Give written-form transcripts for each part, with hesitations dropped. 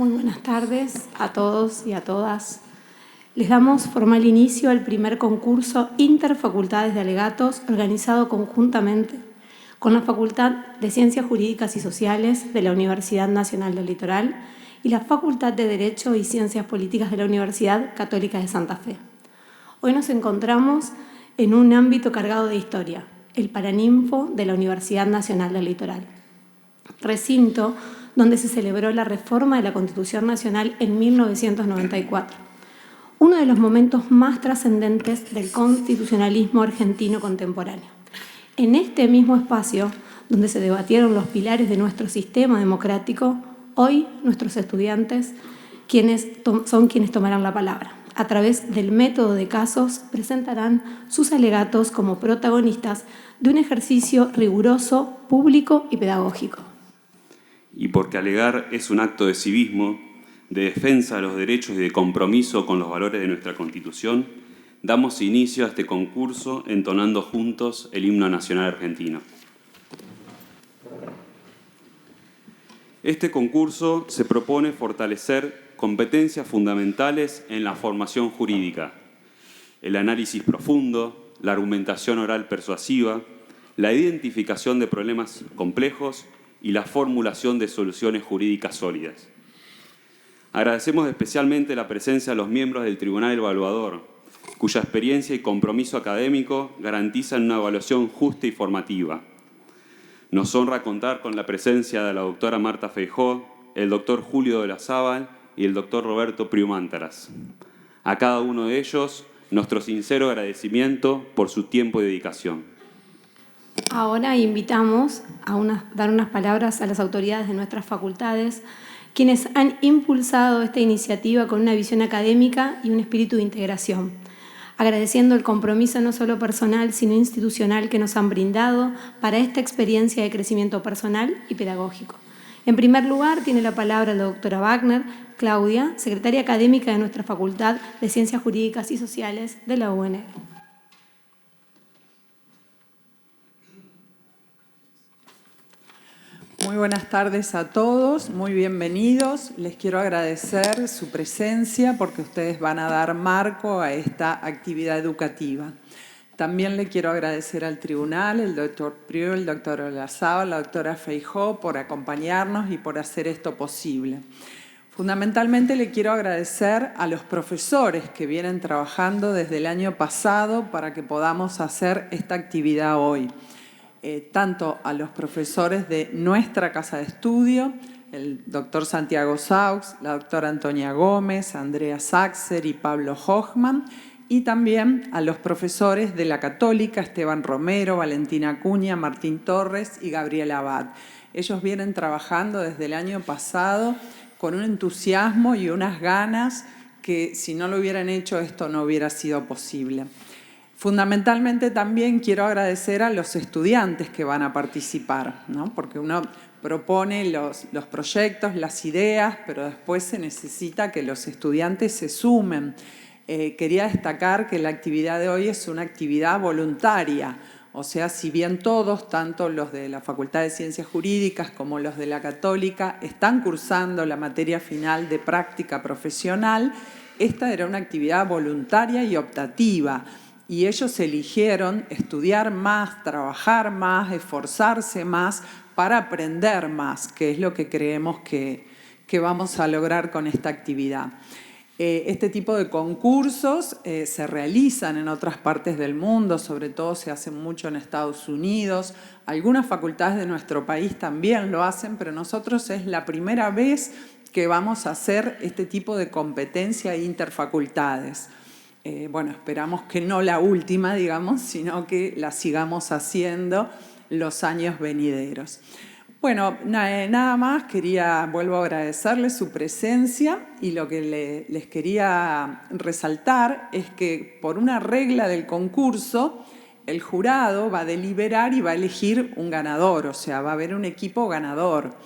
Muy buenas tardes a todos y a todas. Les damos formal inicio al primer concurso Interfacultades de Alegatos, organizado conjuntamente con la Facultad de Ciencias Jurídicas y Sociales de la Universidad Nacional del Litoral y la Facultad de Derecho y Ciencias Políticas de la Universidad Católica de Santa Fe. Hoy nos encontramos en un ámbito cargado de historia, el Paraninfo de la Universidad Nacional del Litoral, recinto donde se celebró la reforma de la Constitución Nacional en 1994, uno de los momentos más trascendentes del constitucionalismo argentino contemporáneo. En este mismo espacio, donde se debatieron los pilares de nuestro sistema democrático, hoy nuestros estudiantes son quienes tomarán la palabra. A través del método de casos, presentarán sus alegatos como protagonistas de un ejercicio riguroso, público y pedagógico. Y porque alegar es un acto de civismo, de defensa de los derechos y de compromiso con los valores de nuestra Constitución, damos inicio a este concurso entonando juntos el himno nacional argentino. Este concurso se propone fortalecer competencias fundamentales en la formación jurídica, el análisis profundo, la argumentación oral persuasiva, la identificación de problemas complejos y la formulación de soluciones jurídicas sólidas. Agradecemos especialmente la presencia de los miembros del Tribunal Evaluador, cuya experiencia y compromiso académico garantizan una evaluación justa y formativa. Nos honra contar con la presencia de la doctora Marta Feijó, el doctor Julio de la Zábal y el doctor Roberto Priumántaras. A cada uno de ellos, nuestro sincero agradecimiento por su tiempo y dedicación. Ahora invitamos a dar unas palabras a las autoridades de nuestras facultades, quienes han impulsado esta iniciativa con una visión académica y un espíritu de integración, agradeciendo el compromiso no solo personal, sino institucional que nos han brindado para esta experiencia de crecimiento personal y pedagógico. En primer lugar, tiene la palabra la doctora Wagner Claudia, secretaria académica de nuestra Facultad de Ciencias Jurídicas y Sociales de la UNL. Muy buenas tardes a todos, muy bienvenidos. Les quiero agradecer su presencia porque ustedes van a dar marco a esta actividad educativa. También le quiero agradecer al tribunal, el doctor Priu, el doctor Olazábal, la doctora Feijó por acompañarnos y por hacer esto posible. Fundamentalmente le quiero agradecer a los profesores que vienen trabajando desde el año pasado para que podamos hacer esta actividad hoy. Tanto a los profesores de nuestra casa de estudio, el doctor Santiago Saux, la doctora Antonia Gómez, Andrea Saxer y Pablo Hochman, y también a los profesores de la Católica, Esteban Romero, Valentina Acuña, Martín Torres y Gabriel Abad. Ellos vienen trabajando desde el año pasado con un entusiasmo y unas ganas que si no lo hubieran hecho esto no hubiera sido posible. Fundamentalmente también quiero agradecer a los estudiantes que van a participar, ¿no? Porque uno propone los proyectos, las ideas, pero después se necesita que los estudiantes se sumen. Quería destacar que la actividad de hoy es una actividad voluntaria, o sea, si bien todos, tanto los de la Facultad de Ciencias Jurídicas como los de la Católica, están cursando la materia final de práctica profesional, esta era una actividad voluntaria y optativa. Y ellos eligieron estudiar más, trabajar más, esforzarse más para aprender más, que es lo que creemos que vamos a lograr con esta actividad. Este tipo de concursos se realizan en otras partes del mundo, sobre todo se hacen mucho en Estados Unidos. Algunas facultades de nuestro país también lo hacen, pero nosotros es la primera vez que vamos a hacer este tipo de competencia interfacultades. Bueno, esperamos que no la última, digamos, sino que la sigamos haciendo los años venideros. Bueno, nada más, vuelvo a agradecerles su presencia y lo que les quería resaltar es que por una regla del concurso, el jurado va a deliberar y va a elegir un ganador, o sea, va a haber un equipo ganador.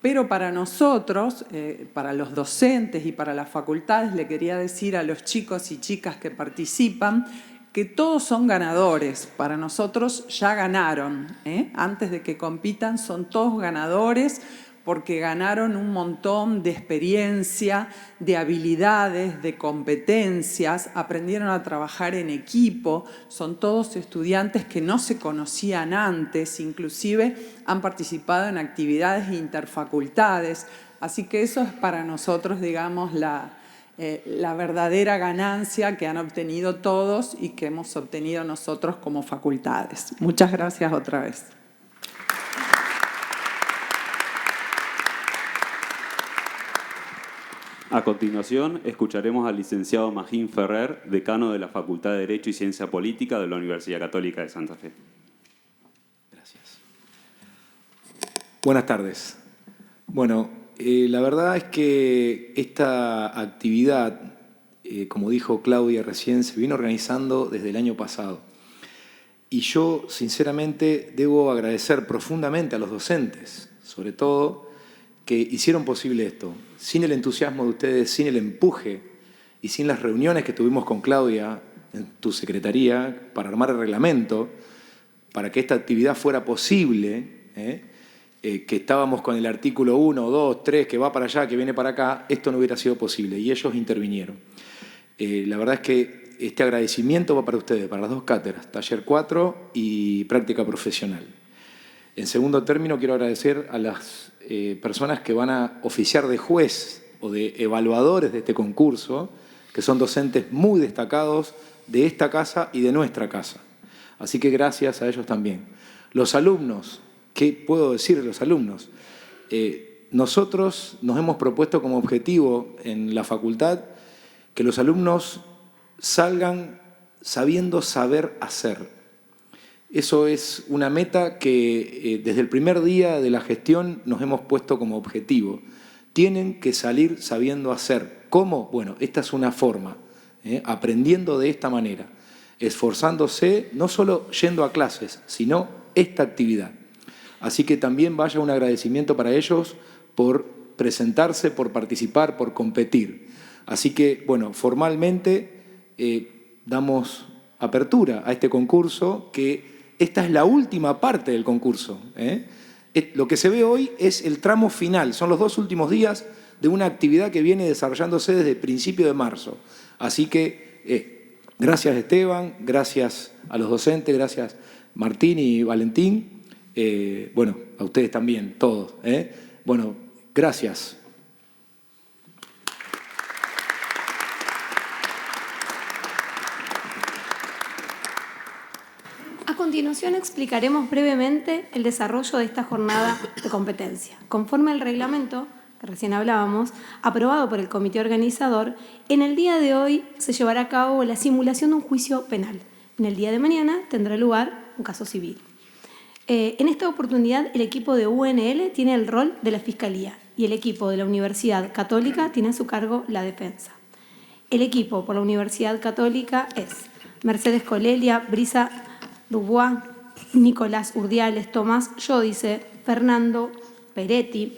Pero para nosotros, para los docentes y para las facultades, le quería decir a los chicos y chicas que participan que todos son ganadores. Para nosotros ya ganaron, Antes de que compitan son todos ganadores porque ganaron un montón de experiencia, de habilidades, de competencias, aprendieron a trabajar en equipo, son todos estudiantes que no se conocían antes, inclusive han participado en actividades interfacultades, así que eso es para nosotros, digamos, la verdadera ganancia que han obtenido todos y que hemos obtenido nosotros como facultades. Muchas gracias otra vez. A continuación, escucharemos al licenciado Magín Ferrer, decano de la Facultad de Derecho y Ciencia Política de la Universidad Católica de Santa Fe. Gracias. Buenas tardes. Bueno, la verdad es que esta actividad, como dijo Claudia recién, se vino organizando desde el año pasado. Y yo, sinceramente, debo agradecer profundamente a los docentes, sobre todo, que hicieron posible esto. Sin el entusiasmo de ustedes, sin el empuje y sin las reuniones que tuvimos con Claudia en tu secretaría para armar el reglamento, para que esta actividad fuera posible, que estábamos con el artículo 1, 2, 3, que va para allá, que viene para acá, esto no hubiera sido posible y ellos intervinieron. La verdad es que este agradecimiento va para ustedes, para las dos cátedras, Taller 4 y Práctica Profesional. En segundo término, quiero agradecer a las personas que van a oficiar de juez o de evaluadores de este concurso, que son docentes muy destacados de esta casa y de nuestra casa. Así que gracias a ellos también. Los alumnos, ¿qué puedo decir de los alumnos? Nosotros nos hemos propuesto como objetivo en la facultad que los alumnos salgan sabiendo saber hacer. Eso es una meta que desde el primer día de la gestión nos hemos puesto como objetivo. Tienen que salir sabiendo hacer. ¿Cómo? Bueno, esta es una forma, aprendiendo de esta manera, esforzándose, no solo yendo a clases, sino esta actividad. Así que también vaya un agradecimiento para ellos por presentarse, por participar, por competir. Así que, bueno, formalmente damos apertura a este concurso, que esta es la última parte del concurso. Lo que se ve hoy es el tramo final, son los 2 últimos días de una actividad que viene desarrollándose desde el principio de marzo. Así que gracias Esteban, gracias a los docentes, gracias Martín y Valentín, bueno, a ustedes también, todos. Bueno, gracias. A continuación explicaremos brevemente el desarrollo de esta jornada de competencia. Conforme al reglamento, que recién hablábamos, aprobado por el comité organizador, en el día de hoy se llevará a cabo la simulación de un juicio penal. En el día de mañana tendrá lugar un caso civil. En esta oportunidad, el equipo de UNL tiene el rol de la Fiscalía y el equipo de la Universidad Católica tiene a su cargo la defensa. El equipo por la Universidad Católica es Mercedes Colelia, Brisa Dubois, Nicolás Urdiales, Tomás Giudice, Fernando Peretti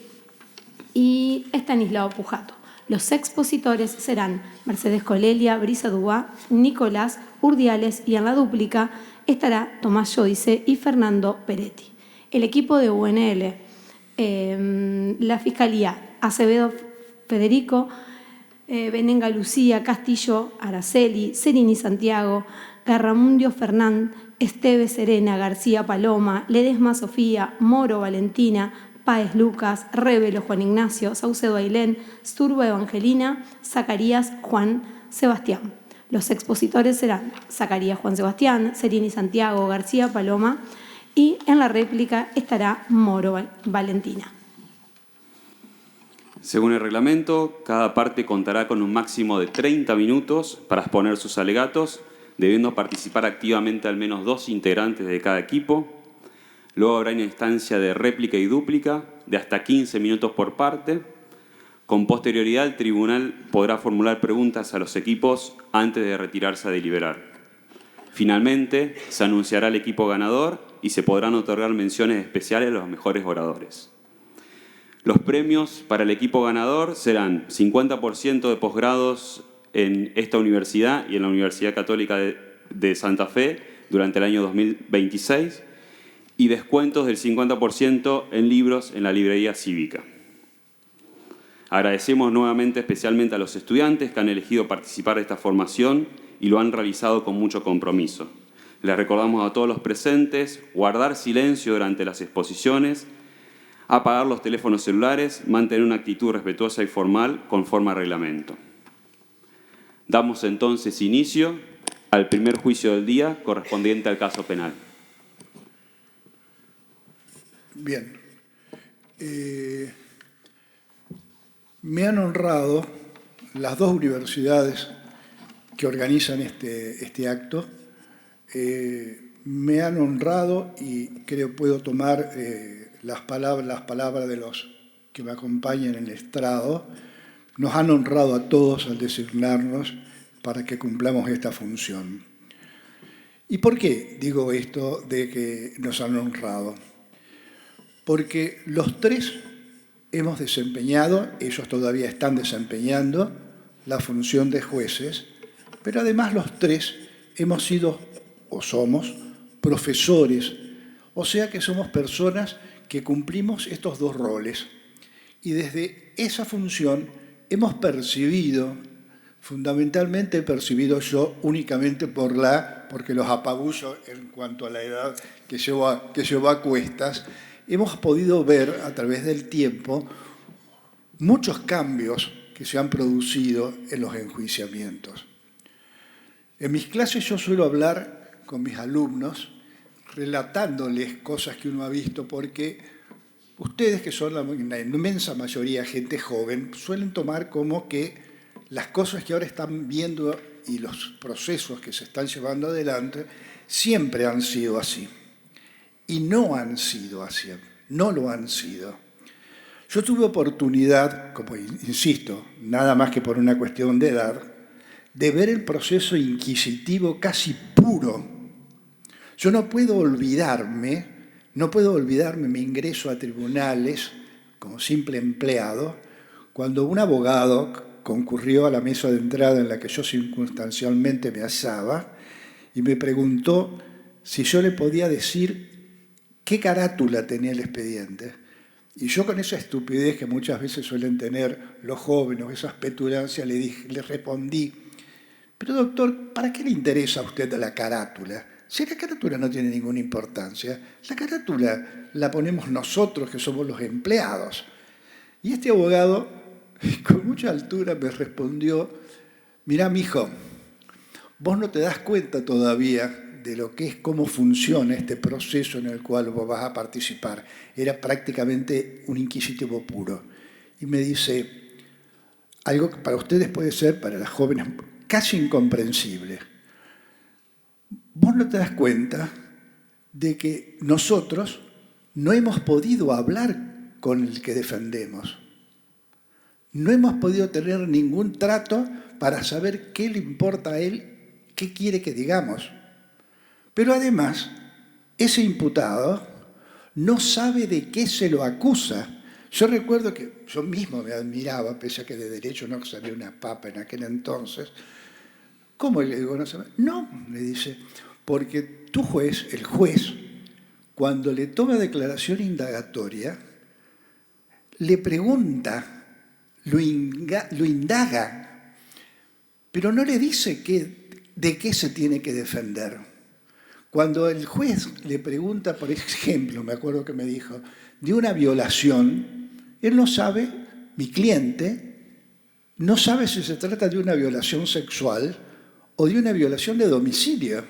y Estanislao Pujato. Los expositores serán Mercedes Colelia, Brisa Dubois, Nicolás Urdiales y en la dúplica estará Tomás Giudice y Fernando Peretti. El equipo de UNL, la Fiscalía, Acevedo Federico, Benenga Lucía, Castillo Araceli, Serini Santiago, Garramundio Fernán, Esteve Serena, García Paloma, Ledesma Sofía, Moro Valentina, Páez Lucas, Revelo Juan Ignacio, Saucedo Ailén, Sturba Evangelina, Zacarías Juan Sebastián. Los expositores serán Zacarías Juan Sebastián, Serini Santiago, García Paloma y en la réplica estará Moro Valentina. Según el reglamento, cada parte contará con un máximo de 30 minutos para exponer sus alegatos, debiendo participar activamente al menos 2 integrantes de cada equipo. Luego habrá una instancia de réplica y dúplica de hasta 15 minutos por parte. Con posterioridad, el tribunal podrá formular preguntas a los equipos antes de retirarse a deliberar. Finalmente, se anunciará el equipo ganador y se podrán otorgar menciones especiales a los mejores oradores. Los premios para el equipo ganador serán 50% de posgrados en esta universidad y en la Universidad Católica de Santa Fe durante el año 2026 y descuentos del 50% en libros en la librería cívica. Agradecemos nuevamente especialmente a los estudiantes que han elegido participar de esta formación y lo han realizado con mucho compromiso. Les recordamos a todos los presentes guardar silencio durante las exposiciones, apagar los teléfonos celulares, mantener una actitud respetuosa y formal conforme al reglamento. Damos entonces inicio al primer juicio del día correspondiente al caso penal. Bien. Me han honrado las dos universidades que organizan este acto. Me han honrado, y creo puedo tomar las palabras de los que me acompañan en el estrado, nos han honrado a todos al designarnos para que cumplamos esta función. ¿Y por qué digo esto de que nos han honrado? Porque los tres hemos desempeñado, ellos todavía están desempeñando, la función de jueces, pero además los tres hemos sido o somos profesores, o sea que somos personas que cumplimos estos dos roles. Y desde esa función hemos percibido, fundamentalmente he percibido yo únicamente porque los apabullo en cuanto a la edad que llevo a cuestas, hemos podido ver a través del tiempo muchos cambios que se han producido en los enjuiciamientos. En mis clases yo suelo hablar con mis alumnos, relatándoles cosas que uno ha visto, porque ustedes, que son la inmensa mayoría gente joven, suelen tomar como que las cosas que ahora están viendo y los procesos que se están llevando adelante siempre han sido así. Y no han sido así, no lo han sido. Yo tuve oportunidad, como insisto, nada más que por una cuestión de edad, de ver el proceso inquisitivo casi puro. Yo no puedo olvidarme mi ingreso a tribunales como simple empleado, cuando un abogado concurrió a la mesa de entrada en la que yo circunstancialmente me hallaba y me preguntó si yo le podía decir qué carátula tenía el expediente. Y yo, con esa estupidez que muchas veces suelen tener los jóvenes, esas petulancias, le respondí: pero doctor, ¿para qué le interesa a usted la carátula? Si la carátula no tiene ninguna importancia, la carátula la ponemos nosotros, que somos los empleados. Y este abogado, con mucha altura, me respondió: mirá, mijo, vos no te das cuenta todavía de lo que es, cómo funciona este proceso en el cual vos vas a participar. Era prácticamente un inquisitivo puro. Y me dice algo que para ustedes puede ser, para las jóvenes, casi incomprensible. Vos no te das cuenta de que nosotros no hemos podido hablar con el que defendemos. No hemos podido tener ningún trato para saber qué le importa a él, qué quiere que digamos. Pero además, ese imputado no sabe de qué se lo acusa. Yo recuerdo que yo mismo me admiraba, pese a que de derecho no sabía una papa en aquel entonces. ¿Cómo le digo? No, le dice, porque tu juez, el juez, cuando le toma declaración indagatoria, le pregunta, lo indaga, pero no le dice de qué se tiene que defender. Cuando el juez le pregunta, por ejemplo, me acuerdo que me dijo, de una violación, él no sabe, mi cliente, no sabe si se trata de una violación sexual o de una violación de domicilio.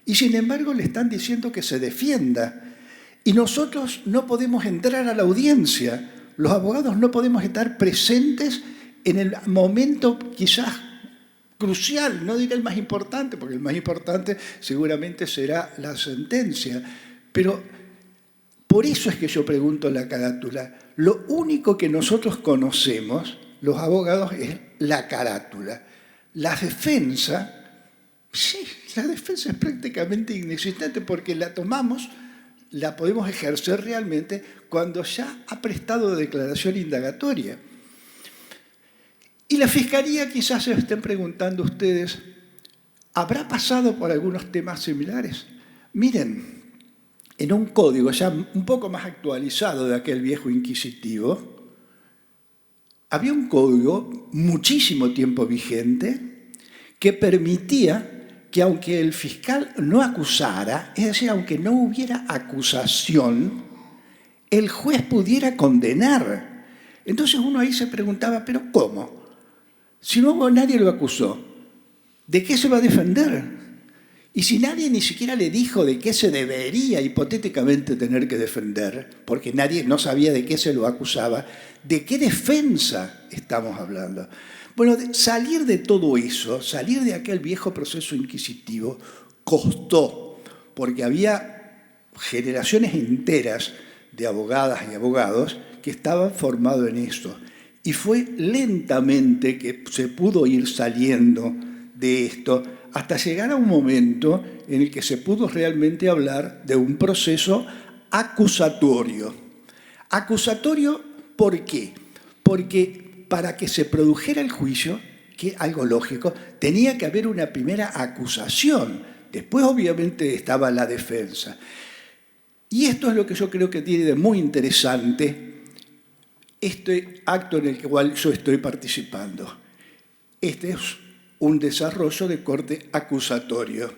Y sin embargo le están diciendo que se defienda. Y nosotros no podemos entrar a la audiencia. Los abogados no podemos estar presentes en el momento quizás crucial, no diré el más importante, porque el más importante seguramente será la sentencia. Pero por eso es que yo pregunto la carátula. Lo único que nosotros conocemos, los abogados, es la carátula. La defensa, sí, la defensa es prácticamente inexistente porque la tomamos, la podemos ejercer realmente cuando ya ha prestado declaración indagatoria. Y la Fiscalía, quizás se estén preguntando ustedes, ¿habrá pasado por algunos temas similares? Miren, en un código ya un poco más actualizado de aquel viejo inquisitivo, había un código muchísimo tiempo vigente que permitía que aunque el fiscal no acusara, es decir, aunque no hubiera acusación, el juez pudiera condenar. Entonces uno ahí se preguntaba, ¿pero cómo? Si nadie lo acusó, ¿de qué se va a defender? Y si nadie ni siquiera le dijo de qué se debería hipotéticamente tener que defender, porque nadie no sabía de qué se lo acusaba, ¿de qué defensa estamos hablando? Bueno, salir de todo eso, salir de aquel viejo proceso inquisitivo, costó, porque había generaciones enteras de abogadas y abogados que estaban formados en esto. Y fue lentamente que se pudo ir saliendo de esto hasta llegar a un momento en el que se pudo realmente hablar de un proceso acusatorio. ¿Acusatorio por qué? Porque para que se produjera el juicio, que es algo lógico, tenía que haber una primera acusación. Después, obviamente, estaba la defensa. Y esto es lo que yo creo que tiene de muy interesante este acto en el cual yo estoy participando. Este es un desarrollo de corte acusatorio.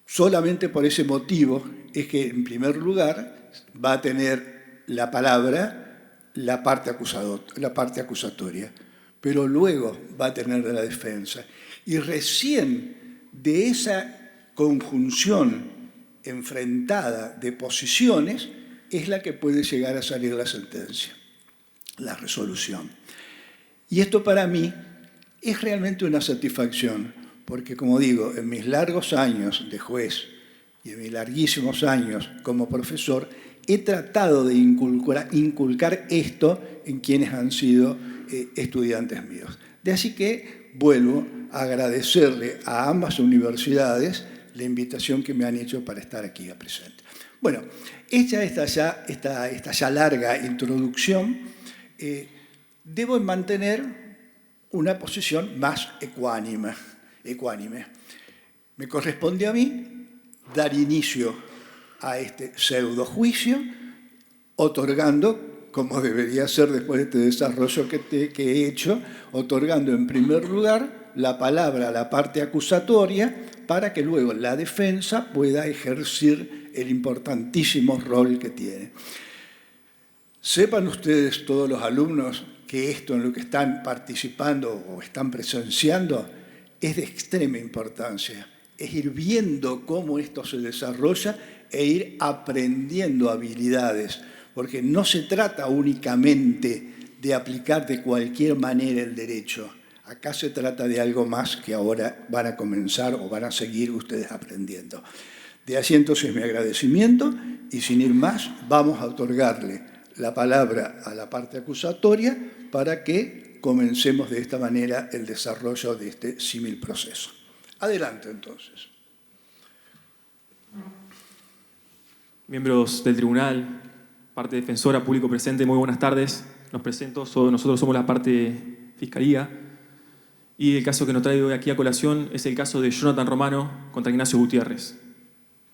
Solamente por ese motivo es que, en primer lugar, va a tener la palabra la parte acusatoria, pero luego va a tener la defensa. Y recién de esa conjunción enfrentada de posiciones es la que puede llegar a salir la sentencia, la resolución. Y esto para mí es realmente una satisfacción, porque como digo, en mis largos años de juez y en mis larguísimos años como profesor, he tratado de inculcar esto en quienes han sido estudiantes míos. De así que vuelvo a agradecerle a ambas universidades la invitación que me han hecho para estar aquí presente. Bueno, hecha esta ya larga introducción, debo mantener una posición más ecuánime. Me corresponde a mí dar inicio a este pseudojuicio, otorgando, como debería ser después de este desarrollo que he hecho, otorgando en primer lugar la palabra a la parte acusatoria para que luego la defensa pueda ejercer el importantísimo rol que tiene. Sepan ustedes, todos los alumnos, que esto en lo que están participando o están presenciando es de extrema importancia. Es ir viendo cómo esto se desarrolla e ir aprendiendo habilidades, porque no se trata únicamente de aplicar de cualquier manera el derecho. Acá se trata de algo más que ahora van a comenzar o van a seguir ustedes aprendiendo. De así entonces mi agradecimiento y sin ir más vamos a otorgarle la palabra a la parte acusatoria para que comencemos de esta manera el desarrollo de este símil proceso. Adelante entonces. Miembros del tribunal, parte defensora, público presente, muy buenas tardes. Nos presento, nosotros somos la parte fiscalía y el caso que nos trae hoy aquí a colación es el caso de Jonathan Romano contra Ignacio Gutiérrez.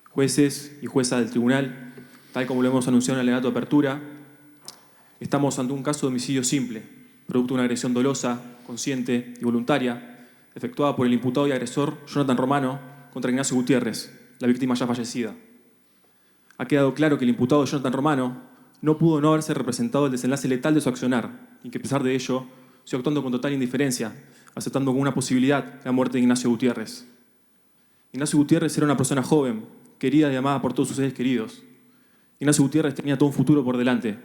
Jueces y juezas del tribunal, tal como lo hemos anunciado en el alegato de apertura, estamos ante un caso de homicidio simple, producto de una agresión dolosa, consciente y voluntaria, efectuada por el imputado y agresor Jonathan Romano contra Ignacio Gutiérrez, la víctima ya fallecida. Ha quedado claro que el imputado Jonathan Romano no pudo no haberse representado el desenlace letal de su accionar y que a pesar de ello, siguió actuando con total indiferencia, aceptando como una posibilidad la muerte de Ignacio Gutiérrez. Ignacio Gutiérrez era una persona joven, querida y amada por todos sus seres queridos. Ignacio Gutiérrez tenía todo un futuro por delante,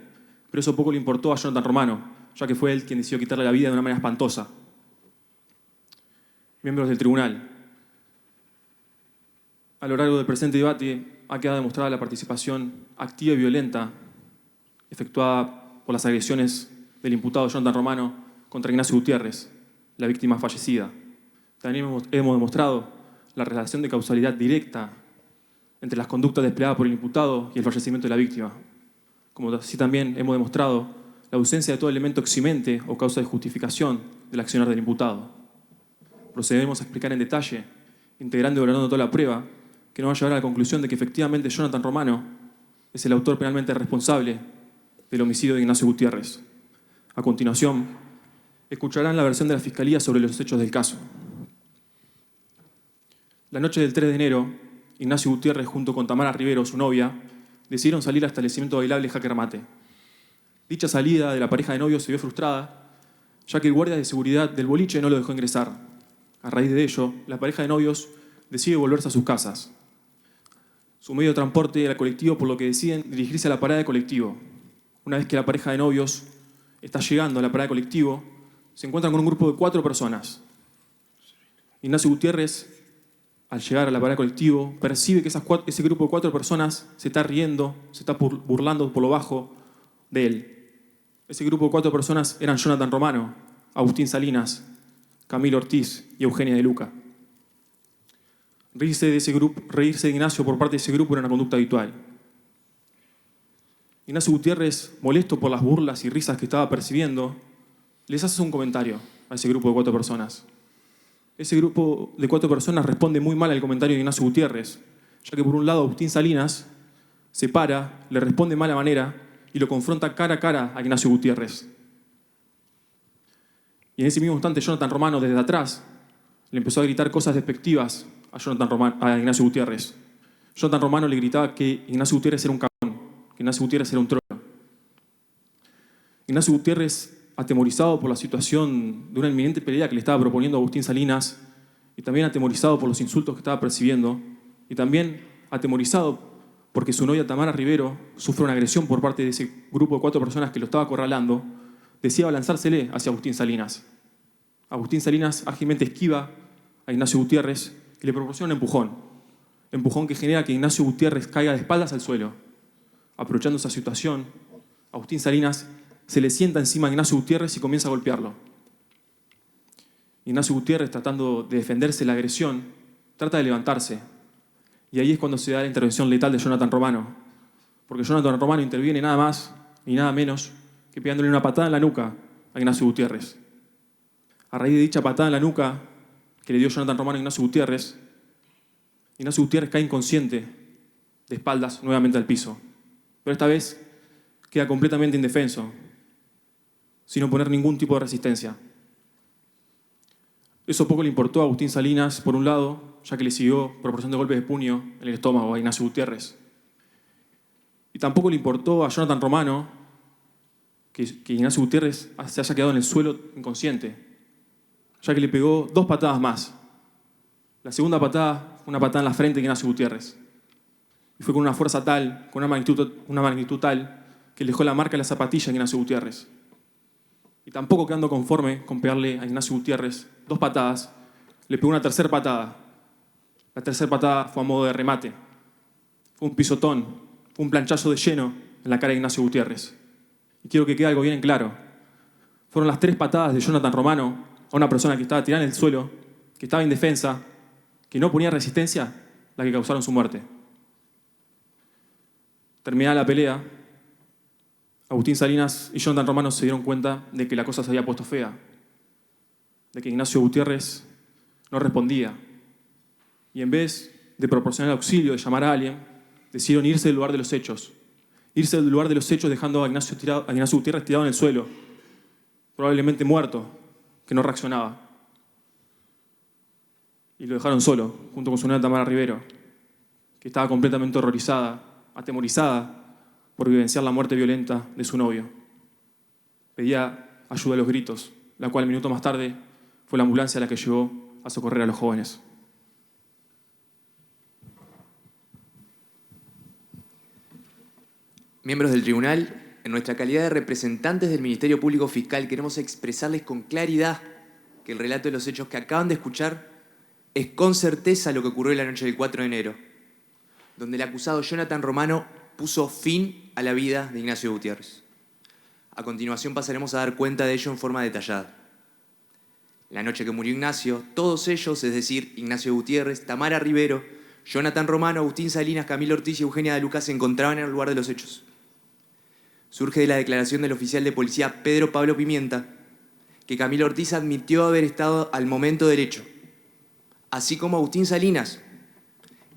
pero eso poco le importó a Jonathan Romano, ya que fue él quien decidió quitarle la vida de una manera espantosa. Miembros del tribunal, a lo largo del presente debate ha quedado demostrada la participación activa y violenta efectuada por las agresiones del imputado Jonathan Romano contra Ignacio Gutiérrez, la víctima fallecida. También hemos demostrado la relación de causalidad directa entre las conductas desplegadas por el imputado y el fallecimiento de la víctima. Como así también hemos demostrado la ausencia de todo elemento eximente o causa de justificación del accionar del imputado. Procedemos a explicar en detalle, integrando y valorando toda la prueba, que nos va a llevar a la conclusión de que efectivamente Jonathan Romano es el autor penalmente responsable del homicidio de Ignacio Gutiérrez. A continuación, escucharán la versión de la Fiscalía sobre los hechos del caso. La noche del 3 de enero, Ignacio Gutiérrez, junto con Tamara Rivero, su novia, decidieron salir al establecimiento bailable Jaque Mate. Dicha salida de la pareja de novios se vio frustrada, ya que el guardia de seguridad del boliche no lo dejó ingresar. A raíz de ello, la pareja de novios decide volverse a sus casas. Su medio de transporte era el colectivo, por lo que deciden dirigirse a la parada de colectivo. Una vez que la pareja de novios está llegando a la parada de colectivo, se encuentran con un grupo de 4 personas. Ignacio Gutiérrez, al llegar a la parada de colectivo, percibe que ese grupo de 4 personas se está riendo, se está burlando por lo bajo de él. Ese grupo de 4 personas eran Jonathan Romano, Agustín Salinas, Camilo Ortiz y Eugenia de Luca. Reírse de Ignacio por parte de ese grupo era una conducta habitual. Ignacio Gutiérrez, molesto por las burlas y risas que estaba percibiendo, les hace un comentario a ese grupo de 4 personas. Ese grupo de 4 personas responde muy mal al comentario de Ignacio Gutiérrez, ya que por un lado Agustín Salinas se para, le responde de mala manera y lo confronta cara a cara a Ignacio Gutiérrez. Y en ese mismo instante Jonathan Romano, desde atrás, le empezó a gritar cosas despectivas a Ignacio Gutiérrez. Jonathan Romano le gritaba que Ignacio Gutiérrez era un cagón, que Ignacio Gutiérrez era un trono. Ignacio Gutiérrez, atemorizado por la situación de una inminente pelea que le estaba proponiendo Agustín Salinas, y también atemorizado por los insultos que estaba percibiendo, y también atemorizado porque su novia Tamara Rivero sufre una agresión por parte de ese grupo de 4 personas que lo estaba acorralando, decide abalanzársele hacia Agustín Salinas. Agustín Salinas ágilmente esquiva a Ignacio Gutiérrez y le proporciona un empujón que genera que Ignacio Gutiérrez caiga de espaldas al suelo. Aprovechando esa situación, Agustín Salinas se le sienta encima a Ignacio Gutiérrez y comienza a golpearlo. Ignacio Gutiérrez, tratando de defenderse de la agresión, trata de levantarse. Y ahí es cuando se da la intervención letal de Jonathan Romano. Porque Jonathan Romano interviene nada más ni nada menos que pegándole una patada en la nuca a Ignacio Gutiérrez. A raíz de dicha patada en la nuca que le dio Jonathan Romano a Ignacio Gutiérrez cae inconsciente de espaldas nuevamente al piso. Pero esta vez queda completamente indefenso, sin oponer ningún tipo de resistencia. Eso poco le importó a Agustín Salinas, por un lado, ya que le siguió proporcionando golpes de puño en el estómago a Ignacio Gutiérrez. Y tampoco le importó a Jonathan Romano que Ignacio Gutiérrez se haya quedado en el suelo inconsciente, ya que le pegó 2 patadas más. La segunda patada fue una patada en la frente de Ignacio Gutiérrez. Y fue con una fuerza tal, con una magnitud tal, que le dejó la marca en la zapatilla a Ignacio Gutiérrez. Y tampoco quedando conforme con pegarle a Ignacio Gutiérrez 2 patadas, le pegó una tercera patada. La tercera patada fue a modo de remate. Fue un pisotón, fue un planchazo de lleno en la cara de Ignacio Gutiérrez. Y quiero que quede algo bien en claro. Fueron las 3 patadas de Jonathan Romano a una persona que estaba tirada en el suelo, que estaba indefensa, que no ponía resistencia, la que causaron su muerte. Terminada la pelea, Agustín Salinas y Jonathan Romano se dieron cuenta de que la cosa se había puesto fea, de que Ignacio Gutiérrez no respondía. Y en vez de proporcionar auxilio, de llamar a alguien, decidieron irse del lugar de los hechos. Irse del lugar de los hechos dejando a Ignacio Gutiérrez tirado en el suelo, probablemente muerto, que no reaccionaba. Y lo dejaron solo, junto con su novia Tamara Rivero, que estaba completamente horrorizada, atemorizada por vivenciar la muerte violenta de su novio. Pedía ayuda a los gritos, la cual minutos más tarde fue la ambulancia la que llegó a socorrer a los jóvenes. Miembros del tribunal, en nuestra calidad de representantes del Ministerio Público Fiscal, queremos expresarles con claridad que el relato de los hechos que acaban de escuchar es con certeza lo que ocurrió la noche del 4 de enero, donde el acusado Jonathan Romano puso fin a la vida de Ignacio Gutiérrez. A continuación pasaremos a dar cuenta de ello en forma detallada. La noche que murió Ignacio, todos ellos, es decir, Ignacio Gutiérrez, Tamara Rivero, Jonathan Romano, Agustín Salinas, Camilo Ortiz y Eugenia de Luca se encontraban en el lugar de los hechos. Surge de la declaración del oficial de policía Pedro Pablo Pimienta que Camilo Ortiz admitió haber estado al momento del hecho, así como Agustín Salinas.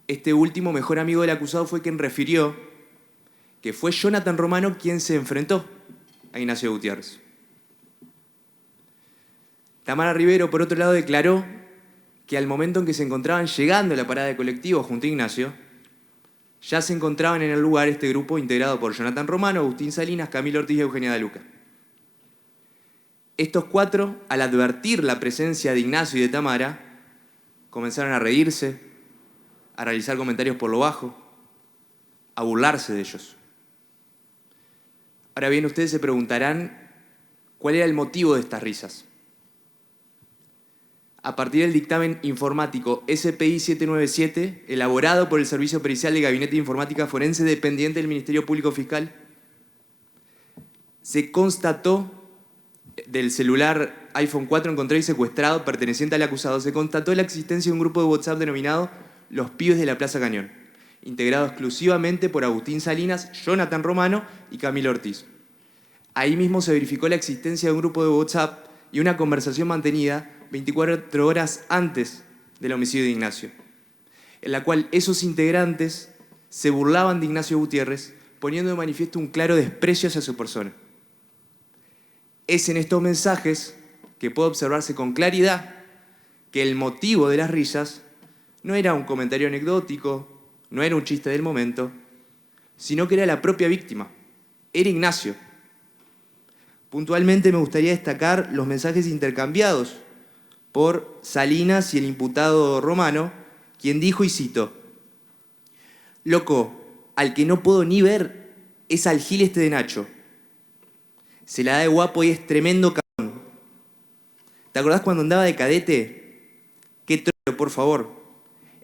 Este último, mejor amigo del acusado, fue quien refirió que fue Jonathan Romano quien se enfrentó a Ignacio Gutiérrez. Tamara Rivero, por otro lado, declaró que al momento en que se encontraban llegando a la parada de colectivo junto a Ignacio, ya se encontraban en el lugar este grupo integrado por Jonathan Romano, Agustín Salinas, Camilo Ortiz y Eugenia Daluca. Estos cuatro, al advertir la presencia de Ignacio y de Tamara, comenzaron a reírse, a realizar comentarios por lo bajo, a burlarse de ellos. Ahora bien, ustedes se preguntarán cuál era el motivo de estas risas. A partir del dictamen informático SPI 797, elaborado por el Servicio Pericial de Gabinete de Informática Forense dependiente del Ministerio Público Fiscal, se constató del celular iPhone 4 encontrado y secuestrado perteneciente al acusado, se constató la existencia de un grupo de WhatsApp denominado Los Pibes de la Plaza Cañón, integrado exclusivamente por Agustín Salinas, Jonathan Romano y Camilo Ortiz. Ahí mismo se verificó la existencia de un grupo de WhatsApp y una conversación mantenida 24 horas antes del homicidio de Ignacio, en la cual esos integrantes se burlaban de Ignacio Gutiérrez, poniendo de manifiesto un claro desprecio hacia su persona. Es en estos mensajes que puede observarse con claridad que el motivo de las risas no era un comentario anecdótico, no era un chiste del momento, sino que era la propia víctima, era Ignacio. Puntualmente me gustaría destacar los mensajes intercambiados por Salinas y el imputado Romano, quien dijo, y cito: "Loco, al que no puedo ni ver es al gil este de Nacho. Se la da de guapo y es tremendo cabrón. ¿Te acordás cuando andaba de cadete? Qué trolo, por favor.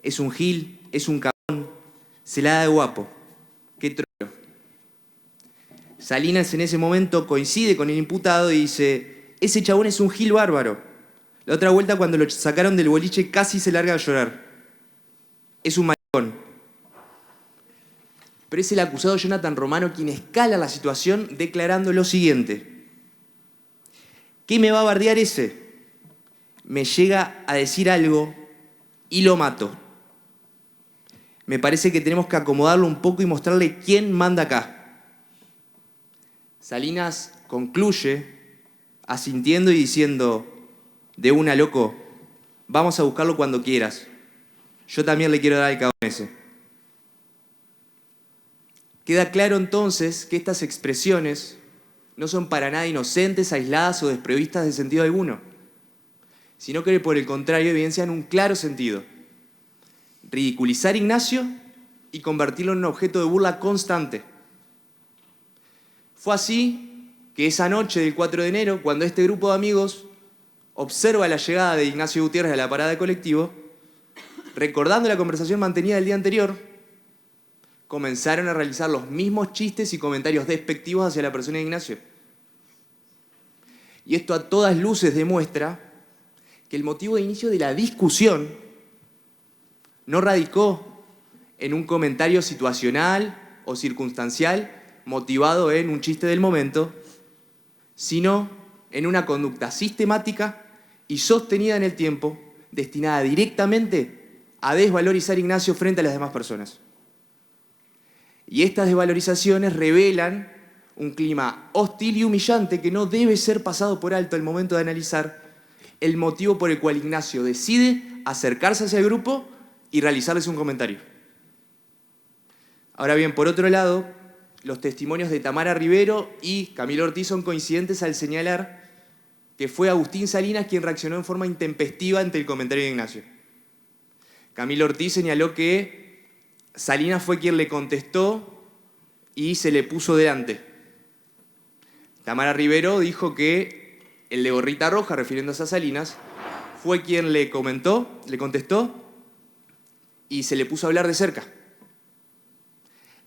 Es un gil, es un cabrón, se la da de guapo. Qué trolo". Salinas en ese momento coincide con el imputado y dice: "Ese chabón es un gil bárbaro. La otra vuelta cuando lo sacaron del boliche casi se larga a llorar. Es un maricón". Pero es el acusado Jonathan Romano quien escala la situación declarando lo siguiente: "¿Qué me va a bardear ese? Me llega a decir algo y lo mato. Me parece que tenemos que acomodarlo un poco y mostrarle quién manda acá". Salinas concluye asintiendo y diciendo: "De una, loco, vamos a buscarlo cuando quieras. Yo también le quiero dar al cabrón ese". Queda claro entonces que estas expresiones no son para nada inocentes, aisladas o desprovistas de sentido alguno, sino que por el contrario evidencian un claro sentido: ridiculizar a Ignacio y convertirlo en un objeto de burla constante. Fue así que esa noche del 4 de enero, cuando este grupo de amigos observa la llegada de Ignacio Gutiérrez a la parada de colectivo, recordando la conversación mantenida el día anterior, comenzaron a realizar los mismos chistes y comentarios despectivos hacia la persona de Ignacio. Y esto a todas luces demuestra que el motivo de inicio de la discusión no radicó en un comentario situacional o circunstancial motivado en un chiste del momento, sino en una conducta sistemática y sostenida en el tiempo, destinada directamente a desvalorizar a Ignacio frente a las demás personas. Y estas desvalorizaciones revelan un clima hostil y humillante que no debe ser pasado por alto al momento de analizar el motivo por el cual Ignacio decide acercarse hacia el grupo y realizarles un comentario. Ahora bien, por otro lado, los testimonios de Tamara Rivero y Camilo Ortiz son coincidentes al señalar que fue Agustín Salinas quien reaccionó en forma intempestiva ante el comentario de Ignacio. Camilo Ortiz señaló que Salinas fue quien le contestó y se le puso delante. Tamara Rivero dijo que el de gorrita roja, refiriéndose a Salinas, fue quien le contestó y se le puso a hablar de cerca.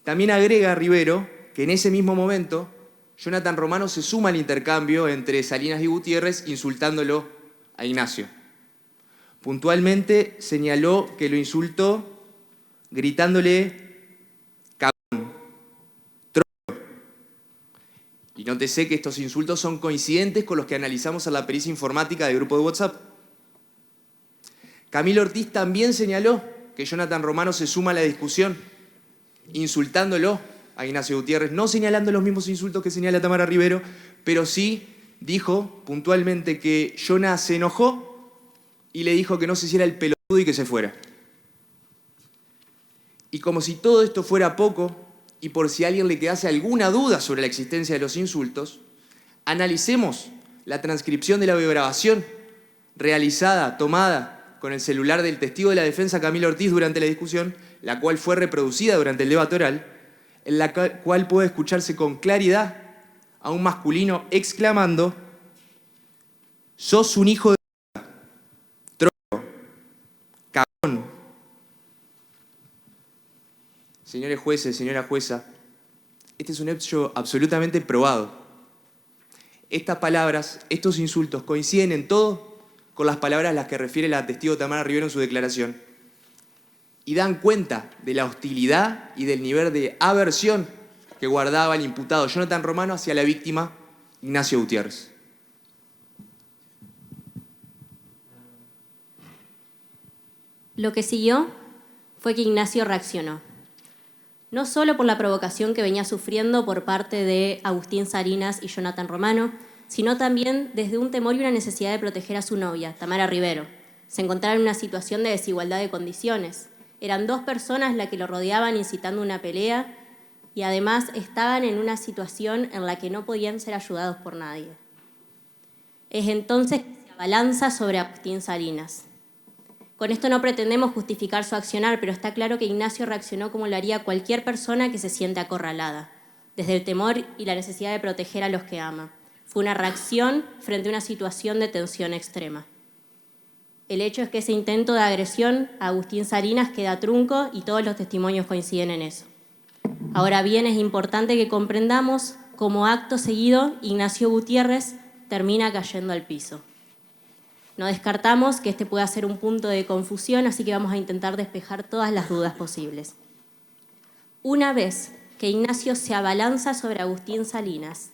También agrega Rivero que en ese mismo momento Jonathan Romano se suma al intercambio entre Salinas y Gutiérrez insultándolo a Ignacio. Puntualmente señaló que lo insultó gritándole cabrón, trolo. Y nótese que estos insultos son coincidentes con los que analizamos en la pericia informática del grupo de WhatsApp. Camilo Ortiz también señaló que Jonathan Romano se suma a la discusión, insultándolo a Ignacio Gutiérrez, no señalando los mismos insultos que señala Tamara Rivero, pero sí dijo puntualmente que Jonah se enojó y le dijo que no se hiciera el pelotudo y que se fuera. Y como si todo esto fuera poco, y por si a alguien le quedase alguna duda sobre la existencia de los insultos, analicemos la transcripción de la videograbación tomada con el celular del testigo de la defensa, Camilo Ortiz, durante la discusión, la cual fue reproducida durante el debate oral, en la cual puede escucharse con claridad a un masculino exclamando: «Sos un hijo de puta, troco, cagón». Señores jueces, señora jueza, este es un hecho absolutamente probado. Estas palabras, estos insultos coinciden en todo con las palabras a las que refiere la testigo Tamara Rivero en su declaración y dan cuenta de la hostilidad y del nivel de aversión que guardaba el imputado Jonathan Romano hacia la víctima Ignacio Gutiérrez. Lo que siguió fue que Ignacio reaccionó. No solo por la provocación que venía sufriendo por parte de Agustín Salinas y Jonathan Romano, sino también desde un temor y una necesidad de proteger a su novia, Tamara Rivero. Se encontraba en una situación de desigualdad de condiciones. Eran 2 personas las que lo rodeaban incitando una pelea y además estaban en una situación en la que no podían ser ayudados por nadie. Es entonces que se abalanza sobre Agustín Salinas. Con esto no pretendemos justificar su accionar, pero está claro que Ignacio reaccionó como lo haría cualquier persona que se siente acorralada, desde el temor y la necesidad de proteger a los que ama. Fue una reacción frente a una situación de tensión extrema. El hecho es que ese intento de agresión a Agustín Salinas queda trunco y todos los testimonios coinciden en eso. Ahora bien, es importante que comprendamos cómo acto seguido Ignacio Gutiérrez termina cayendo al piso. No descartamos que este pueda ser un punto de confusión, así que vamos a intentar despejar todas las dudas posibles. Una vez que Ignacio se abalanza sobre Agustín Salinas,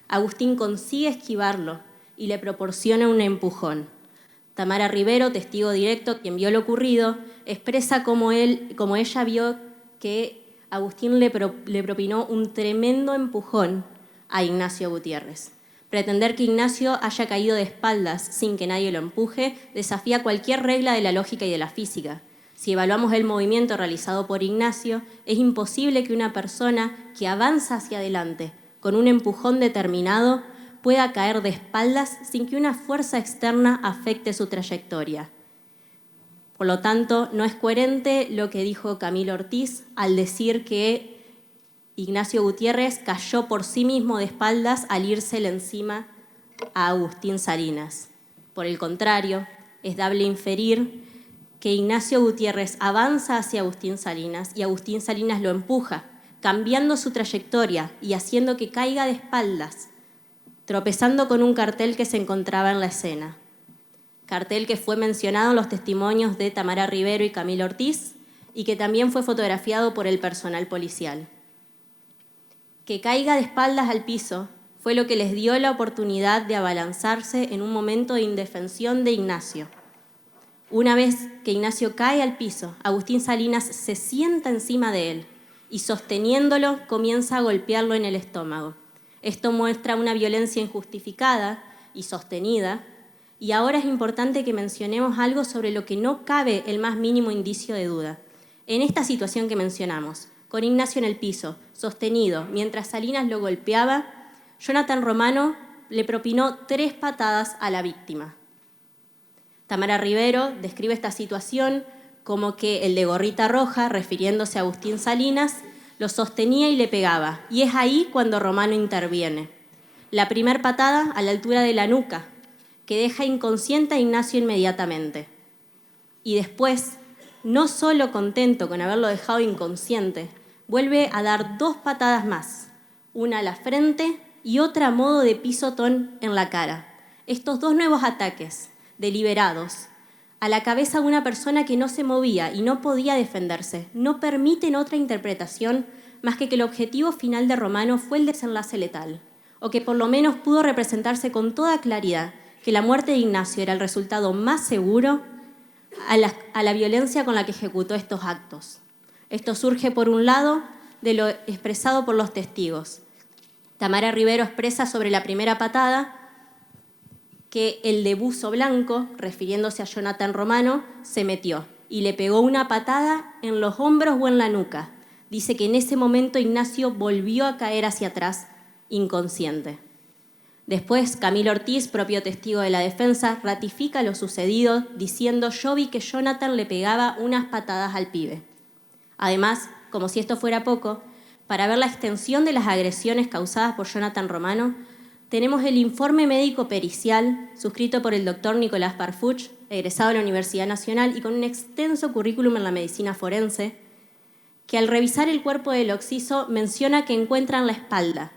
Agustín consigue esquivarlo y le proporciona un empujón. Tamara Rivero, testigo directo, quien vio lo ocurrido, expresa cómo ella vio que Agustín le propinó un tremendo empujón a Ignacio Gutiérrez. Pretender que Ignacio haya caído de espaldas sin que nadie lo empuje desafía cualquier regla de la lógica y de la física. Si evaluamos el movimiento realizado por Ignacio, es imposible que una persona que avanza hacia adelante con un empujón determinado pueda caer de espaldas sin que una fuerza externa afecte su trayectoria. Por lo tanto, no es coherente lo que dijo Camilo Ortiz al decir que Ignacio Gutiérrez cayó por sí mismo de espaldas al írsele encima a Agustín Salinas. Por el contrario, es dable inferir que Ignacio Gutiérrez avanza hacia Agustín Salinas y Agustín Salinas lo empuja, cambiando su trayectoria y haciendo que caiga de espaldas, tropezando con un cartel que se encontraba en la escena. Cartel que fue mencionado en los testimonios de Tamara Rivero y Camilo Ortiz y que también fue fotografiado por el personal policial. Que caiga de espaldas al piso fue lo que les dio la oportunidad de abalanzarse en un momento de indefensión de Ignacio. Una vez que Ignacio cae al piso, Agustín Salinas se sienta encima de él y sosteniéndolo comienza a golpearlo en el estómago. Esto muestra una violencia injustificada y sostenida, y ahora es importante que mencionemos algo sobre lo que no cabe el más mínimo indicio de duda. En esta situación que mencionamos, con Ignacio en el piso, sostenido, mientras Salinas lo golpeaba, Jonathan Romano le propinó 3 patadas a la víctima. Tamara Rivero describe esta situación como que el de gorrita roja, refiriéndose a Agustín Salinas, lo sostenía y le pegaba, y es ahí cuando Romano interviene. La primera patada a la altura de la nuca, que deja inconsciente a Ignacio inmediatamente. Y después, no solo contento con haberlo dejado inconsciente, vuelve a dar 2 patadas más, una a la frente y otra a modo de pisotón en la cara. Estos 2 nuevos ataques, deliberados, a la cabeza de una persona que no se movía y no podía defenderse, no permiten otra interpretación más que el objetivo final de Romano fue el desenlace letal, o que por lo menos pudo representarse con toda claridad que la muerte de Ignacio era el resultado más seguro a la violencia con la que ejecutó estos actos. Esto surge, por un lado, de lo expresado por los testigos. Tamara Rivero expresa sobre la primera patada que el de buzo blanco, refiriéndose a Jonathan Romano, se metió y le pegó una patada en los hombros o en la nuca. Dice que en ese momento Ignacio volvió a caer hacia atrás, inconsciente. Después, Camilo Ortiz, propio testigo de la defensa, ratifica lo sucedido diciendo: yo vi que Jonathan le pegaba unas patadas al pibe. Además, como si esto fuera poco, para ver la extensión de las agresiones causadas por Jonathan Romano, tenemos el informe médico pericial suscrito por el doctor Nicolás Parfuch, egresado de la Universidad Nacional y con un extenso currículum en la medicina forense, que al revisar el cuerpo del occiso menciona que encuentra en la espalda,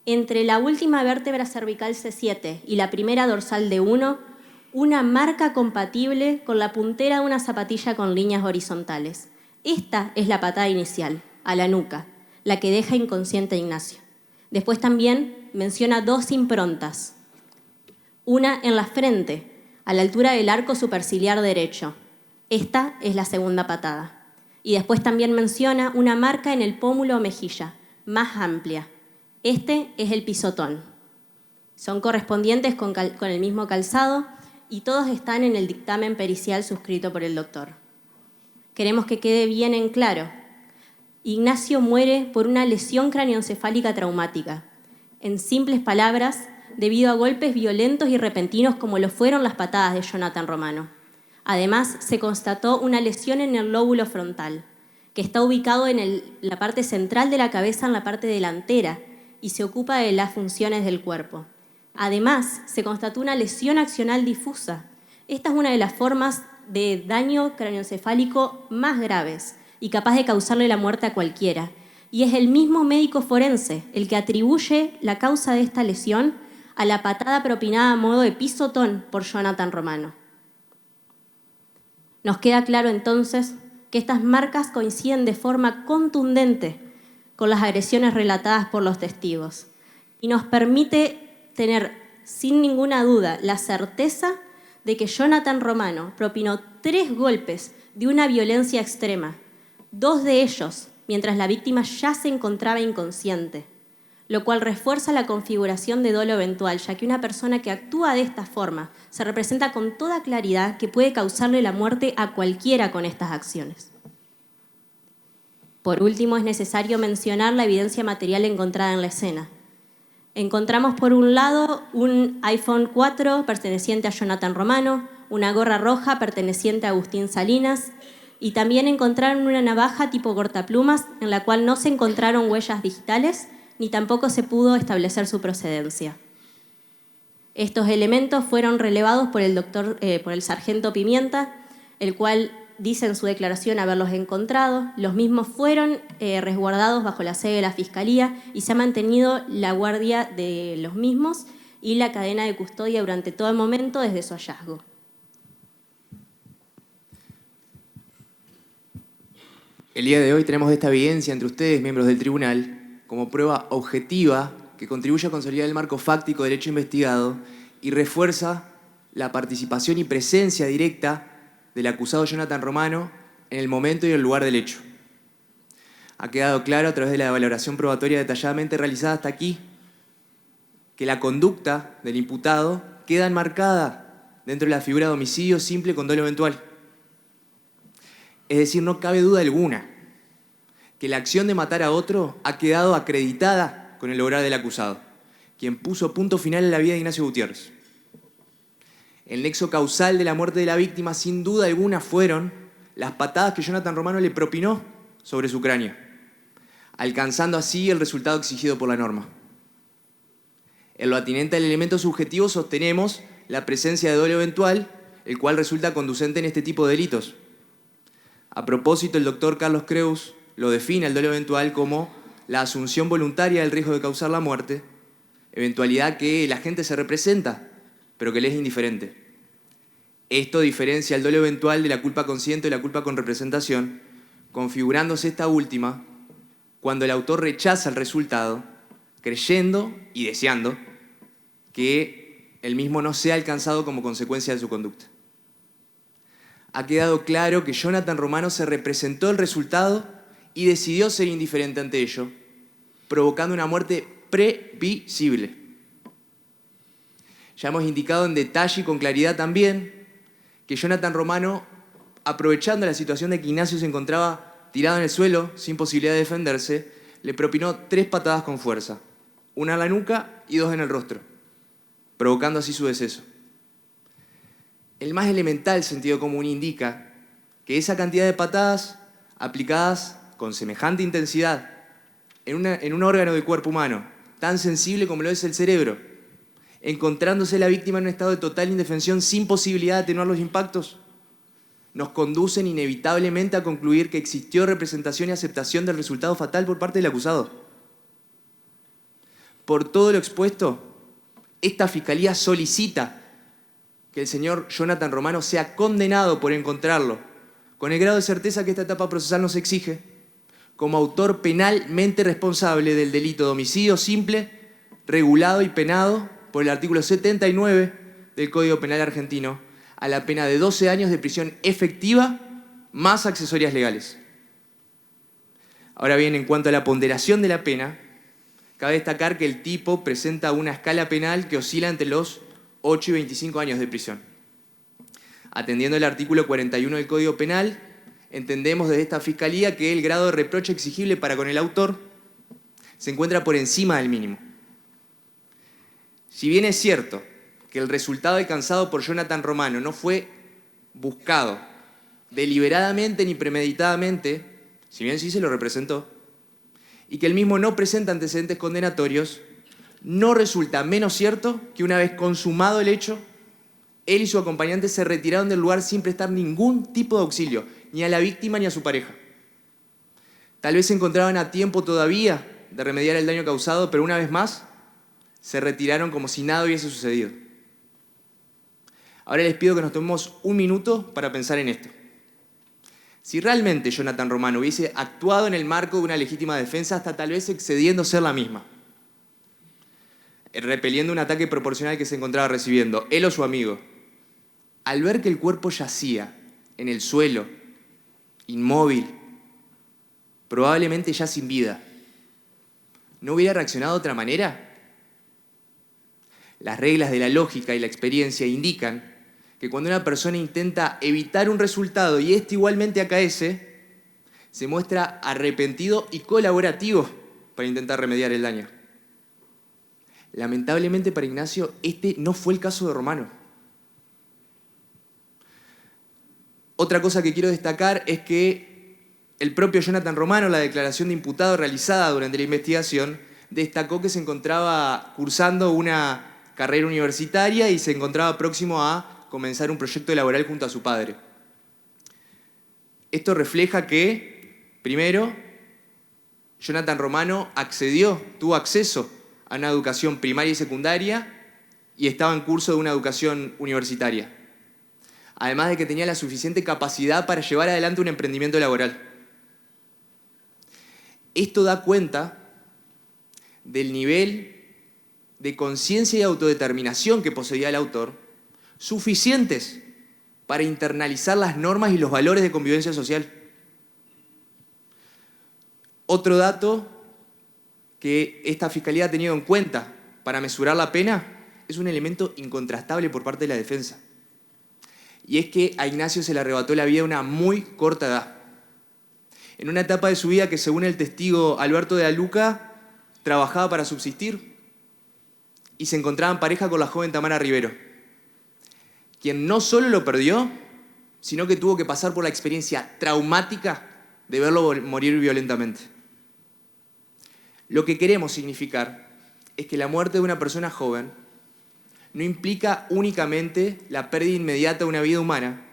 entre la última vértebra cervical C7 y la primera dorsal D1, una marca compatible con la puntera de una zapatilla con líneas horizontales. Esta es la patada inicial, a la nuca, la que deja inconsciente a Ignacio. Después también menciona 2 improntas, una en la frente, a la altura del arco superciliar derecho. Esta es la segunda patada. Y después también menciona una marca en el pómulo o mejilla, más amplia. Este es el pisotón. Son correspondientes con el mismo calzado y todos están en el dictamen pericial suscrito por el doctor. Queremos que quede bien en claro: Ignacio muere por una lesión craneoencefálica traumática. En simples palabras, debido a golpes violentos y repentinos como lo fueron las patadas de Jonathan Romano. Además, se constató una lesión en el lóbulo frontal, que está ubicado en la parte central de la cabeza, en la parte delantera, y se ocupa de las funciones del cuerpo. Además, se constató una lesión axonal difusa. Esta es una de las formas de daño craneoencefálico más graves y capaz de causarle la muerte a cualquiera. Y es el mismo médico forense el que atribuye la causa de esta lesión a la patada propinada a modo de pisotón por Jonathan Romano. Nos queda claro entonces que estas marcas coinciden de forma contundente con las agresiones relatadas por los testigos y nos permite tener sin ninguna duda la certeza de que Jonathan Romano propinó 3 golpes de una violencia extrema, 2 de ellos mientras la víctima ya se encontraba inconsciente, lo cual refuerza la configuración de dolo eventual, ya que una persona que actúa de esta forma se representa con toda claridad que puede causarle la muerte a cualquiera con estas acciones. Por último, es necesario mencionar la evidencia material encontrada en la escena. Encontramos por un lado un iPhone 4 perteneciente a Jonathan Romano, una gorra roja perteneciente a Agustín Salinas, y también encontraron una navaja tipo cortaplumas en la cual no se encontraron huellas digitales ni tampoco se pudo establecer su procedencia. Estos elementos fueron relevados por el sargento Pimienta, el cual dice en su declaración haberlos encontrado. Los mismos fueron resguardados bajo la sede de la Fiscalía y se ha mantenido la guardia de los mismos y la cadena de custodia durante todo el momento desde su hallazgo. El día de hoy tenemos esta evidencia entre ustedes, miembros del tribunal, como prueba objetiva que contribuye a consolidar el marco fáctico del hecho investigado y refuerza la participación y presencia directa del acusado Jonathan Romano en el momento y el lugar del hecho. Ha quedado claro a través de la valoración probatoria detalladamente realizada hasta aquí que la conducta del imputado queda enmarcada dentro de la figura de homicidio simple con dolo eventual. Es decir, no cabe duda alguna que la acción de matar a otro ha quedado acreditada con el obrar del acusado, quien puso punto final a la vida de Ignacio Gutiérrez. El nexo causal de la muerte de la víctima, sin duda alguna, fueron las patadas que Jonathan Romano le propinó sobre su cráneo, alcanzando así el resultado exigido por la norma. En lo atinente al elemento subjetivo sostenemos la presencia de dolo eventual, el cual resulta conducente en este tipo de delitos. A propósito, el doctor Carlos Creus lo define el dolo eventual como la asunción voluntaria del riesgo de causar la muerte, eventualidad que el agente se representa, pero que le es indiferente. Esto diferencia el dolo eventual de la culpa consciente y la culpa con representación, configurándose esta última cuando el autor rechaza el resultado, creyendo y deseando que el mismo no sea alcanzado como consecuencia de su conducta. Ha quedado claro que Jonathan Romano se representó el resultado y decidió ser indiferente ante ello, provocando una muerte previsible. Ya hemos indicado en detalle y con claridad también que Jonathan Romano, aprovechando la situación de que Ignacio se encontraba tirado en el suelo, sin posibilidad de defenderse, le propinó 3 patadas con fuerza, una en la nuca y 2 en el rostro, provocando así su deceso. El más elemental sentido común indica que esa cantidad de patadas aplicadas con semejante intensidad en un órgano del cuerpo humano, tan sensible como lo es el cerebro, encontrándose la víctima en un estado de total indefensión sin posibilidad de atenuar los impactos, nos conducen inevitablemente a concluir que existió representación y aceptación del resultado fatal por parte del acusado. Por todo lo expuesto, esta Fiscalía solicita que el señor Jonathan Romano sea condenado por encontrarlo, con el grado de certeza que esta etapa procesal nos exige, como autor penalmente responsable del delito de homicidio simple, regulado y penado por el artículo 79 del Código Penal argentino, a la pena de 12 años de prisión efectiva más accesorias legales. Ahora bien, en cuanto a la ponderación de la pena, cabe destacar que el tipo presenta una escala penal que oscila entre los 8 y 25 años de prisión. Atendiendo el artículo 41 del Código Penal, entendemos desde esta Fiscalía que el grado de reproche exigible para con el autor se encuentra por encima del mínimo. Si bien es cierto que el resultado alcanzado por Jonathan Romano no fue buscado deliberadamente ni premeditadamente, si bien sí se lo representó, y que el mismo no presenta antecedentes condenatorios, no resulta menos cierto que una vez consumado el hecho, él y su acompañante se retiraron del lugar sin prestar ningún tipo de auxilio, ni a la víctima ni a su pareja. Tal vez se encontraban a tiempo todavía de remediar el daño causado, pero una vez más se retiraron como si nada hubiese sucedido. Ahora les pido que nos tomemos un minuto para pensar en esto. Si realmente Jonathan Romano hubiese actuado en el marco de una legítima defensa, hasta tal vez excediendo ser la misma, repeliendo un ataque proporcional que se encontraba recibiendo, él o su amigo, al ver que el cuerpo yacía en el suelo, inmóvil, probablemente ya sin vida, ¿no hubiera reaccionado de otra manera? Las reglas de la lógica y la experiencia indican que cuando una persona intenta evitar un resultado y éste igualmente acaece, se muestra arrepentido y colaborativo para intentar remediar el daño. Lamentablemente para Ignacio, este no fue el caso de Romano. Otra cosa que quiero destacar es que el propio Jonathan Romano, en la declaración de imputado realizada durante la investigación, destacó que se encontraba cursando una carrera universitaria y se encontraba próximo a comenzar un proyecto laboral junto a su padre. Esto refleja que, primero, Jonathan Romano tuvo acceso a una educación primaria y secundaria y estaba en curso de una educación universitaria. Además de que tenía la suficiente capacidad para llevar adelante un emprendimiento laboral. Esto da cuenta del nivel de conciencia y autodeterminación que poseía el autor, suficientes para internalizar las normas y los valores de convivencia social. Otro dato que esta Fiscalía ha tenido en cuenta para mesurar la pena es un elemento incontrastable por parte de la defensa. Y es que a Ignacio se le arrebató la vida a una muy corta edad. En una etapa de su vida que, según el testigo Alberto de la Luca, trabajaba para subsistir y se encontraba en pareja con la joven Tamara Rivero, quien no solo lo perdió, sino que tuvo que pasar por la experiencia traumática de verlo morir violentamente. Lo que queremos significar es que la muerte de una persona joven no implica únicamente la pérdida inmediata de una vida humana,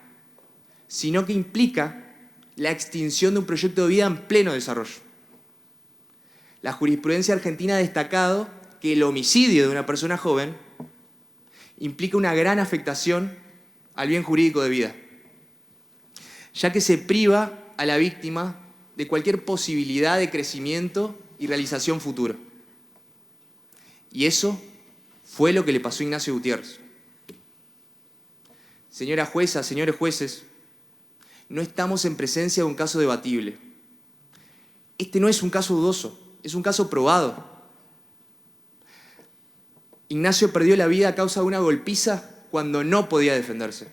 sino que implica la extinción de un proyecto de vida en pleno desarrollo. La jurisprudencia argentina ha destacado que el homicidio de una persona joven implica una gran afectación al bien jurídico de vida, ya que se priva a la víctima de cualquier posibilidad de crecimiento y realización futuro. Y eso fue lo que le pasó a Ignacio Gutiérrez. Señora jueza, señores jueces, no estamos en presencia de un caso debatible. Este no es un caso dudoso, es un caso probado. Ignacio perdió la vida a causa de una golpiza cuando no podía defenderse.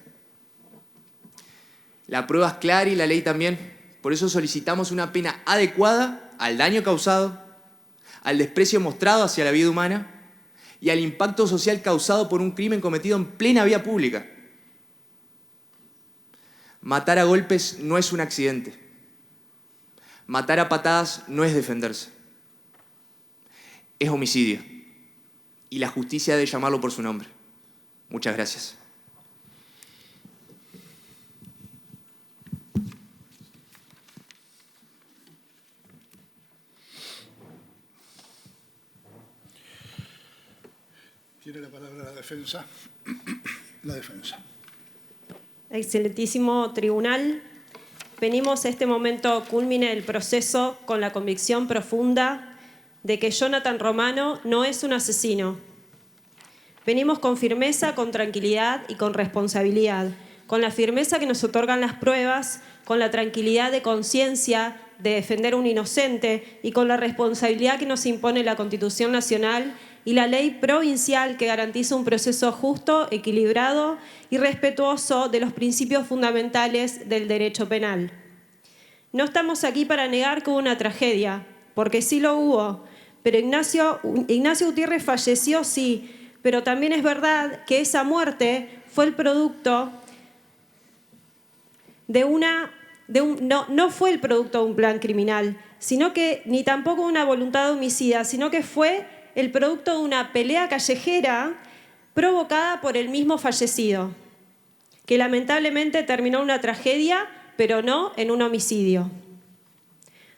La prueba es clara y la ley también. Por eso solicitamos una pena adecuada al daño causado, al desprecio mostrado hacia la vida humana y al impacto social causado por un crimen cometido en plena vía pública. Matar a golpes no es un accidente. Matar a patadas no es defenderse. Es homicidio. Y la justicia debe llamarlo por su nombre. Muchas gracias. Tiene la palabra la defensa. La defensa. Excelentísimo tribunal, venimos a este momento cúlmine del proceso con la convicción profunda de que Jonathan Romano no es un asesino. Venimos con firmeza, con tranquilidad y con responsabilidad, con la firmeza que nos otorgan las pruebas, con la tranquilidad de conciencia de defender a un inocente y con la responsabilidad que nos impone la Constitución Nacional y la ley provincial que garantiza un proceso justo, equilibrado y respetuoso de los principios fundamentales del derecho penal. No estamos aquí para negar que hubo una tragedia, porque sí lo hubo, pero Ignacio Gutiérrez falleció, sí, pero también es verdad que esa muerte fue el producto no fue el producto de un plan criminal, sino que ni tampoco una voluntad homicida, sino que fue el producto de una pelea callejera provocada por el mismo fallecido, que lamentablemente terminó en una tragedia, pero no en un homicidio.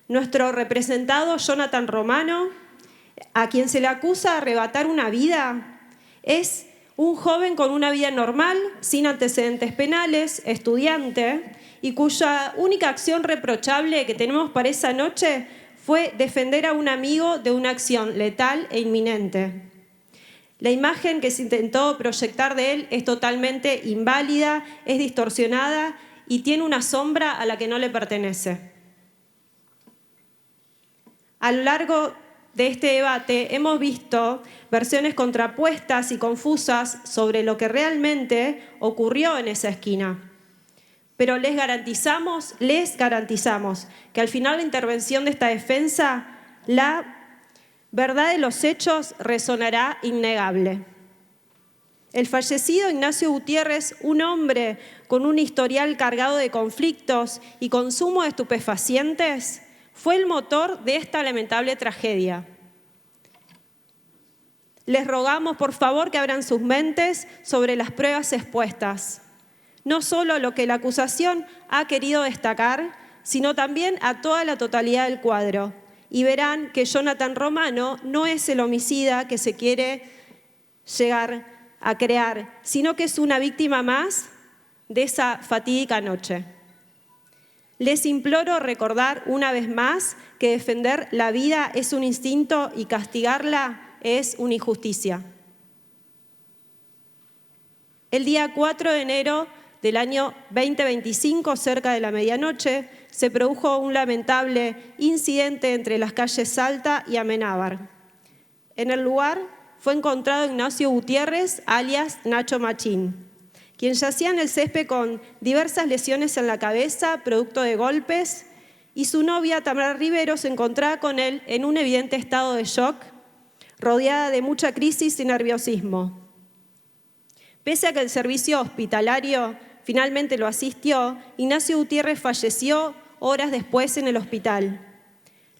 Nuestro representado, Jonathan Romano, a quien se le acusa de arrebatar una vida, es un joven con una vida normal, sin antecedentes penales, estudiante, y cuya única acción reprochable que tenemos para esa noche fue defender a un amigo de una acción letal e inminente. La imagen que se intentó proyectar de él es totalmente inválida, es distorsionada y tiene una sombra a la que no le pertenece. A lo largo de este debate hemos visto versiones contrapuestas y confusas sobre lo que realmente ocurrió en esa esquina. Pero les garantizamos que al final de la intervención de esta defensa, la verdad de los hechos resonará innegable. El fallecido Ignacio Gutiérrez, un hombre con un historial cargado de conflictos y consumo de estupefacientes, fue el motor de esta lamentable tragedia. Les rogamos, por favor, que abran sus mentes sobre las pruebas expuestas. No solo lo que la acusación ha querido destacar, sino también a toda la totalidad del cuadro. Y verán que Jonathan Romano no es el homicida que se quiere llegar a crear, sino que es una víctima más de esa fatídica noche. Les imploro recordar una vez más que defender la vida es un instinto y castigarla es una injusticia. El día 4 de enero del año 2025, cerca de la medianoche, se produjo un lamentable incidente entre las calles Salta y Amenábar. En el lugar fue encontrado Ignacio Gutiérrez, alias Nacho Machín, quien yacía en el césped con diversas lesiones en la cabeza, producto de golpes, y su novia, Tamara Rivero, se encontraba con él en un evidente estado de shock, rodeada de mucha crisis y nerviosismo. Pese a que el servicio hospitalario finalmente lo asistió, Ignacio Gutiérrez falleció horas después en el hospital.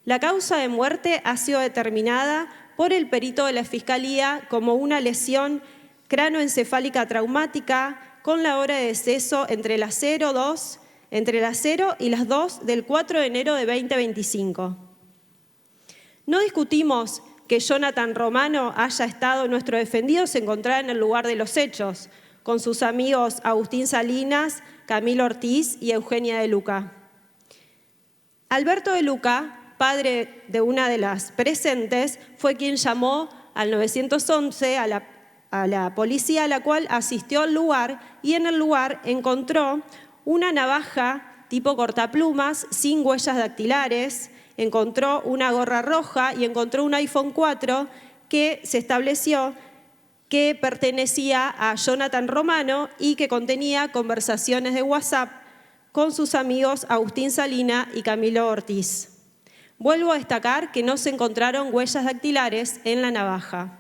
La causa de muerte ha sido determinada por el perito de la Fiscalía como una lesión cráneoencefálica traumática con la hora de deceso entre las 0 y las 2 del 4 de enero de 2025. No discutimos que Jonathan Romano haya estado, nuestro defendido se encontraba en el lugar de los hechos, con sus amigos Agustín Salinas, Camilo Ortiz y Eugenia de Luca. Alberto de Luca, padre de una de las presentes, fue quien llamó al 911 a la policía, a la cual asistió al lugar y en el lugar encontró una navaja tipo cortaplumas sin huellas dactilares, encontró una gorra roja y encontró un iPhone 4 que se estableció que pertenecía a Jonathan Romano y que contenía conversaciones de WhatsApp con sus amigos Agustín Salina y Camilo Ortiz. Vuelvo a destacar que no se encontraron huellas dactilares en la navaja.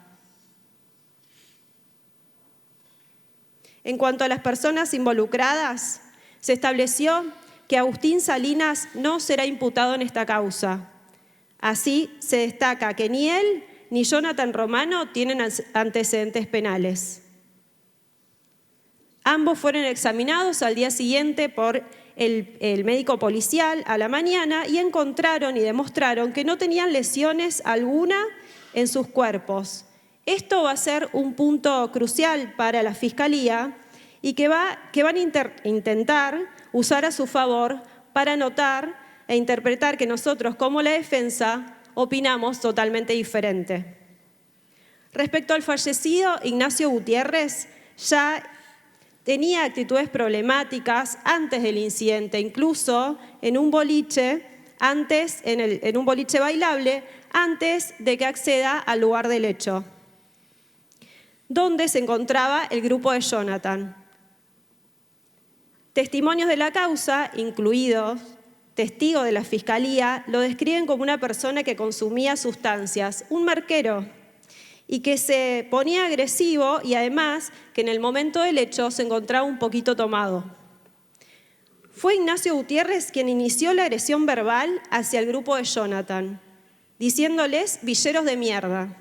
En cuanto a las personas involucradas, se estableció que Agustín Salinas no será imputado en esta causa. Así, se destaca que ni él ni Jonathan Romano tienen antecedentes penales. Ambos fueron examinados al día siguiente por el médico policial a la mañana y encontraron y demostraron que no tenían lesiones alguna en sus cuerpos. Esto va a ser un punto crucial para la Fiscalía y que van a intentar usar a su favor para notar e interpretar que nosotros, como la defensa, opinamos totalmente diferente. Respecto al fallecido Ignacio Gutiérrez, ya tenía actitudes problemáticas antes del incidente, incluso en un boliche, en un boliche bailable, antes de que acceda al lugar del hecho, donde se encontraba el grupo de Jonathan. Testimonios de la causa, incluidos testigos de la Fiscalía, lo describen como una persona que consumía sustancias, un marquero, y que se ponía agresivo y además que en el momento del hecho se encontraba un poquito tomado. Fue Ignacio Gutiérrez quien inició la agresión verbal hacia el grupo de Jonathan, diciéndoles villeros de mierda.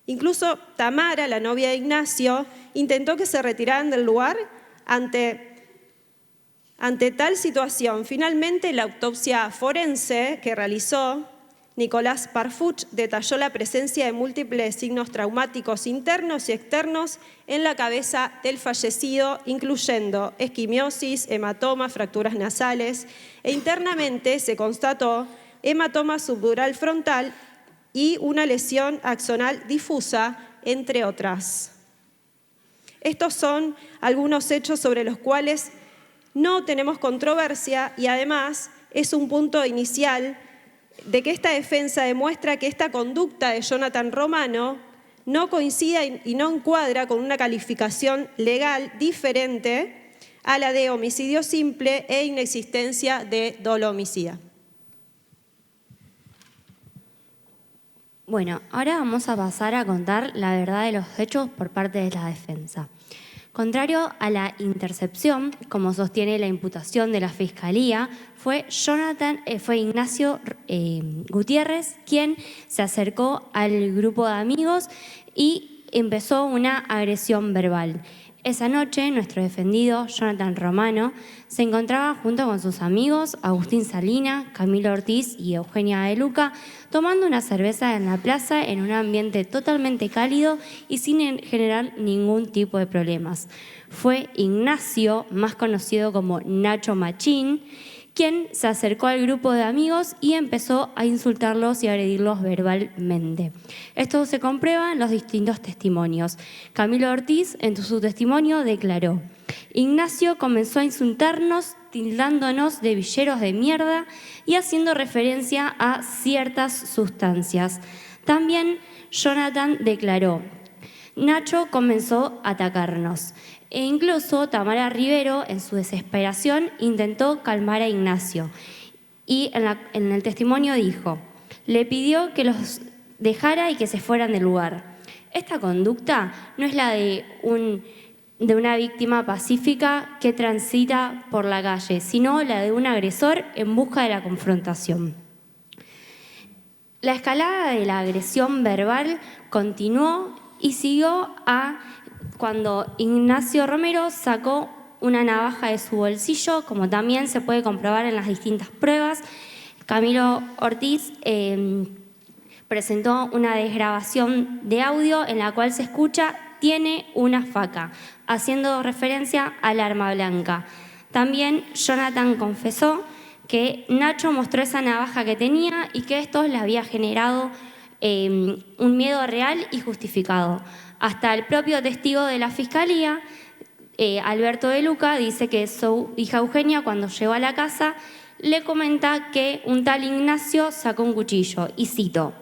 Incluso Tamara, la novia de Ignacio, intentó que se retiraran del lugar ante tal situación. Finalmente, la autopsia forense que realizó Nicolás Parfuch detalló la presencia de múltiples signos traumáticos internos y externos en la cabeza del fallecido, incluyendo esquimiosis, hematoma, fracturas nasales, e internamente se constató hematoma subdural frontal y una lesión axonal difusa, entre otras. Estos son algunos hechos sobre los cuales no tenemos controversia y además es un punto inicial de que esta defensa demuestra que esta conducta de Jonathan Romano no coincide y no encuadra con una calificación legal diferente a la de homicidio simple e inexistencia de dolo homicida. Bueno, ahora vamos a pasar a contar la verdad de los hechos por parte de la defensa. Contrario a la intercepción, como sostiene la imputación de la Fiscalía, fue Ignacio Gutiérrez quien se acercó al grupo de amigos y empezó una agresión verbal. Esa noche, nuestro defendido, Jonathan Romano, se encontraba junto con sus amigos Agustín Salina, Camilo Ortiz y Eugenia de Luca, tomando una cerveza en la plaza en un ambiente totalmente cálido y sin generar ningún tipo de problemas. Fue Ignacio, más conocido como Nacho Machín, quien se acercó al grupo de amigos y empezó a insultarlos y agredirlos verbalmente. Esto se comprueba en los distintos testimonios. Camilo Ortiz, en su testimonio, declaró: Ignacio comenzó a insultarnos, tildándonos de villeros de mierda y haciendo referencia a ciertas sustancias. También Jonathan declaró: Nacho comenzó a atacarnos. E incluso Tamara Rivero, en su desesperación, intentó calmar a Ignacio. Y en el testimonio dijo: le pidió que los dejara y que se fueran del lugar. Esta conducta no es la de una víctima pacífica que transita por la calle, sino la de un agresor en busca de la confrontación. La escalada de la agresión verbal continuó y siguió cuando Ignacio Romero sacó una navaja de su bolsillo, como también se puede comprobar en las distintas pruebas. Camilo Ortiz presentó una desgrabación de audio en la cual se escucha: tiene una faca, haciendo referencia al arma blanca. También Jonathan confesó que Nacho mostró esa navaja que tenía y que esto le había generado un miedo real y justificado. Hasta el propio testigo de la Fiscalía, Alberto de Luca, dice que su hija Eugenia, cuando llegó a la casa, le comenta que un tal Ignacio sacó un cuchillo, y cito: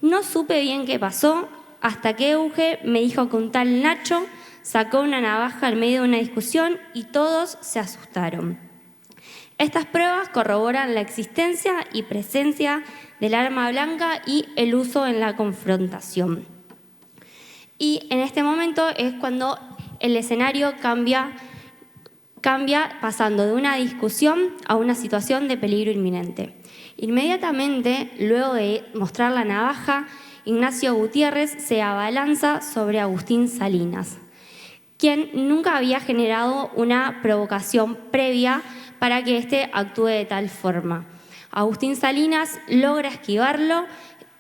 no supe bien qué pasó, hasta que Euge me dijo que un tal Nacho sacó una navaja en medio de una discusión y todos se asustaron. Estas pruebas corroboran la existencia y presencia del arma blanca y el uso en la confrontación. Y en este momento es cuando el escenario cambia pasando de una discusión a una situación de peligro inminente. Inmediatamente, luego de mostrar la navaja, Ignacio Gutiérrez se abalanza sobre Agustín Salinas, quien nunca había generado una provocación previa para que éste actúe de tal forma. Agustín Salinas logra esquivarlo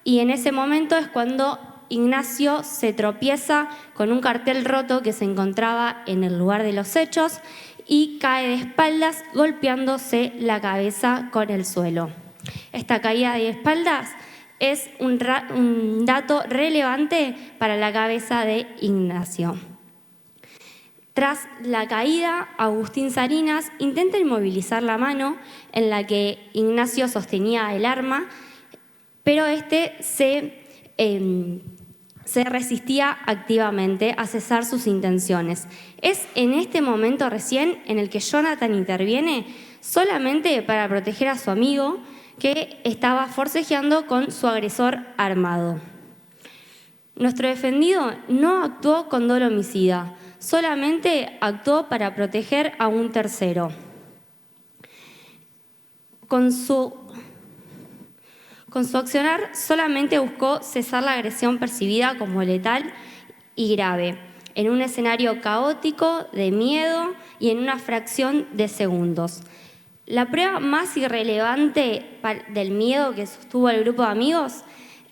y en ese momento es cuando Ignacio se tropieza con un cartel roto que se encontraba en el lugar de los hechos y cae de espaldas golpeándose la cabeza con el suelo. Esta caída de espaldas es un dato relevante para la cabeza de Ignacio. Tras la caída, Agustín Salinas intenta inmovilizar la mano en la que Ignacio sostenía el arma, pero este se resistía activamente a cesar sus intenciones. Es en este momento recién en el que Jonathan interviene solamente para proteger a su amigo que estaba forcejeando con su agresor armado. Nuestro defendido no actuó con dolo homicida, solamente actuó para proteger a un tercero. Con su accionar solamente buscó cesar la agresión percibida como letal y grave, en un escenario caótico, de miedo y en una fracción de segundos. La prueba más irrelevante del miedo que sostuvo el grupo de amigos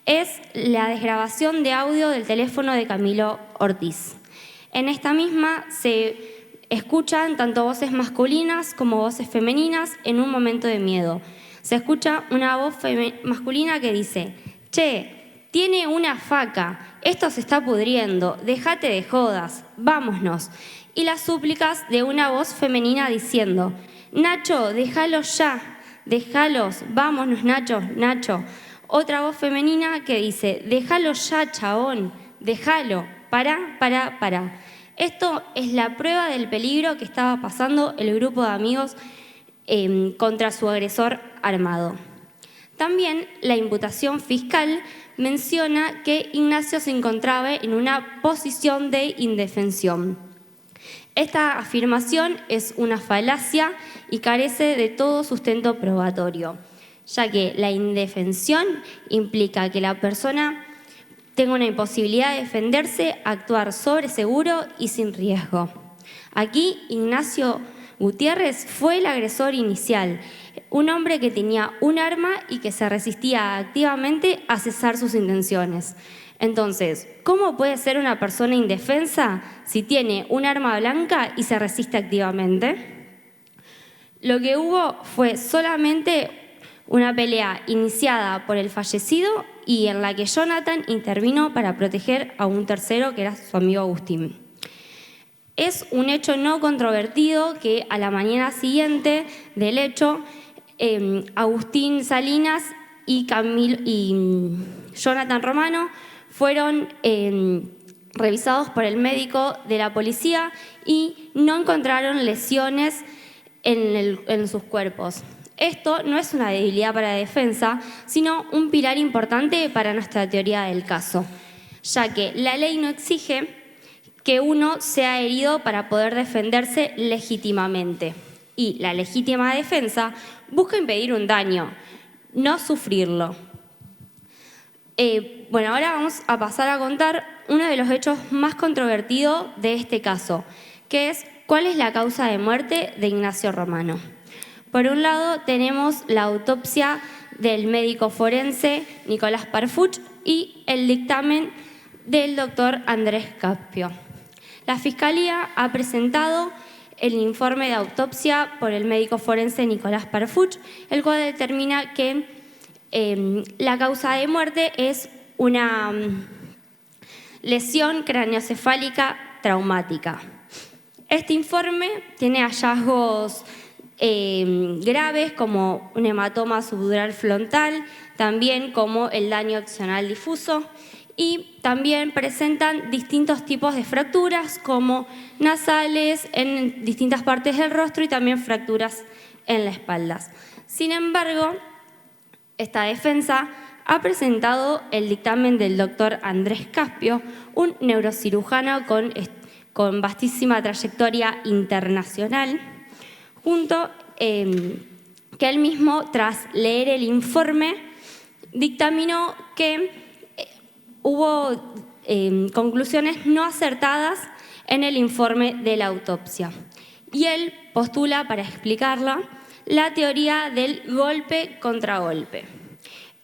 es la desgrabación de audio del teléfono de Camilo Ortiz. En esta misma se escuchan tanto voces masculinas como voces femeninas en un momento de miedo. Se escucha una voz masculina que dice: «Che, tiene una faca, esto se está pudriendo, déjate de jodas, vámonos». Y las súplicas de una voz femenina diciendo: «Nacho, déjalos ya, déjalos, vámonos Nacho». Otra voz femenina que dice: «Déjalo ya, chabón, déjalo, para». Esto es la prueba del peligro que estaba pasando el grupo de amigos contra su agresor armado. También la imputación fiscal menciona que Ignacio se encontraba en una posición de indefensión. Esta afirmación es una falacia y carece de todo sustento probatorio, ya que la indefensión implica que la persona tenga una imposibilidad de defenderse, actuar sobre seguro y sin riesgo. Aquí Ignacio Gutiérrez fue el agresor inicial, un hombre que tenía un arma y que se resistía activamente a cesar sus intenciones. Entonces, ¿cómo puede ser una persona indefensa si tiene un arma blanca y se resiste activamente? Lo que hubo fue solamente una pelea iniciada por el fallecido y en la que Jonathan intervino para proteger a un tercero que era su amigo Agustín. Es un hecho no controvertido que a la mañana siguiente del hecho, Agustín Salinas y Jonathan Romano fueron revisados por el médico de la policía y no encontraron lesiones en sus cuerpos. Esto no es una debilidad para la defensa, sino un pilar importante para nuestra teoría del caso, ya que la ley no exige que uno sea herido para poder defenderse legítimamente. Y la legítima defensa busca impedir un daño, no sufrirlo. Ahora vamos a pasar a contar uno de los hechos más controvertidos de este caso, que es cuál es la causa de muerte de Ignacio Romano. Por un lado tenemos la autopsia del médico forense Nicolás Parfuch y el dictamen del doctor Andrés Caspio. La Fiscalía ha presentado el informe de autopsia por el médico forense Nicolás Parfuch, el cual determina que la causa de muerte es una lesión craneoencefálica traumática. Este informe tiene hallazgos graves como un hematoma subdural frontal, también como el daño accional difuso y también presentan distintos tipos de fracturas como nasales en distintas partes del rostro y también fracturas en la espalda. Sin embargo, esta defensa ha presentado el dictamen del doctor Andrés Caspio, un neurocirujano con vastísima trayectoria internacional, que él mismo, tras leer el informe, dictaminó que hubo conclusiones no acertadas en el informe de la autopsia. Y él postula, para explicarla, la teoría del golpe contra golpe,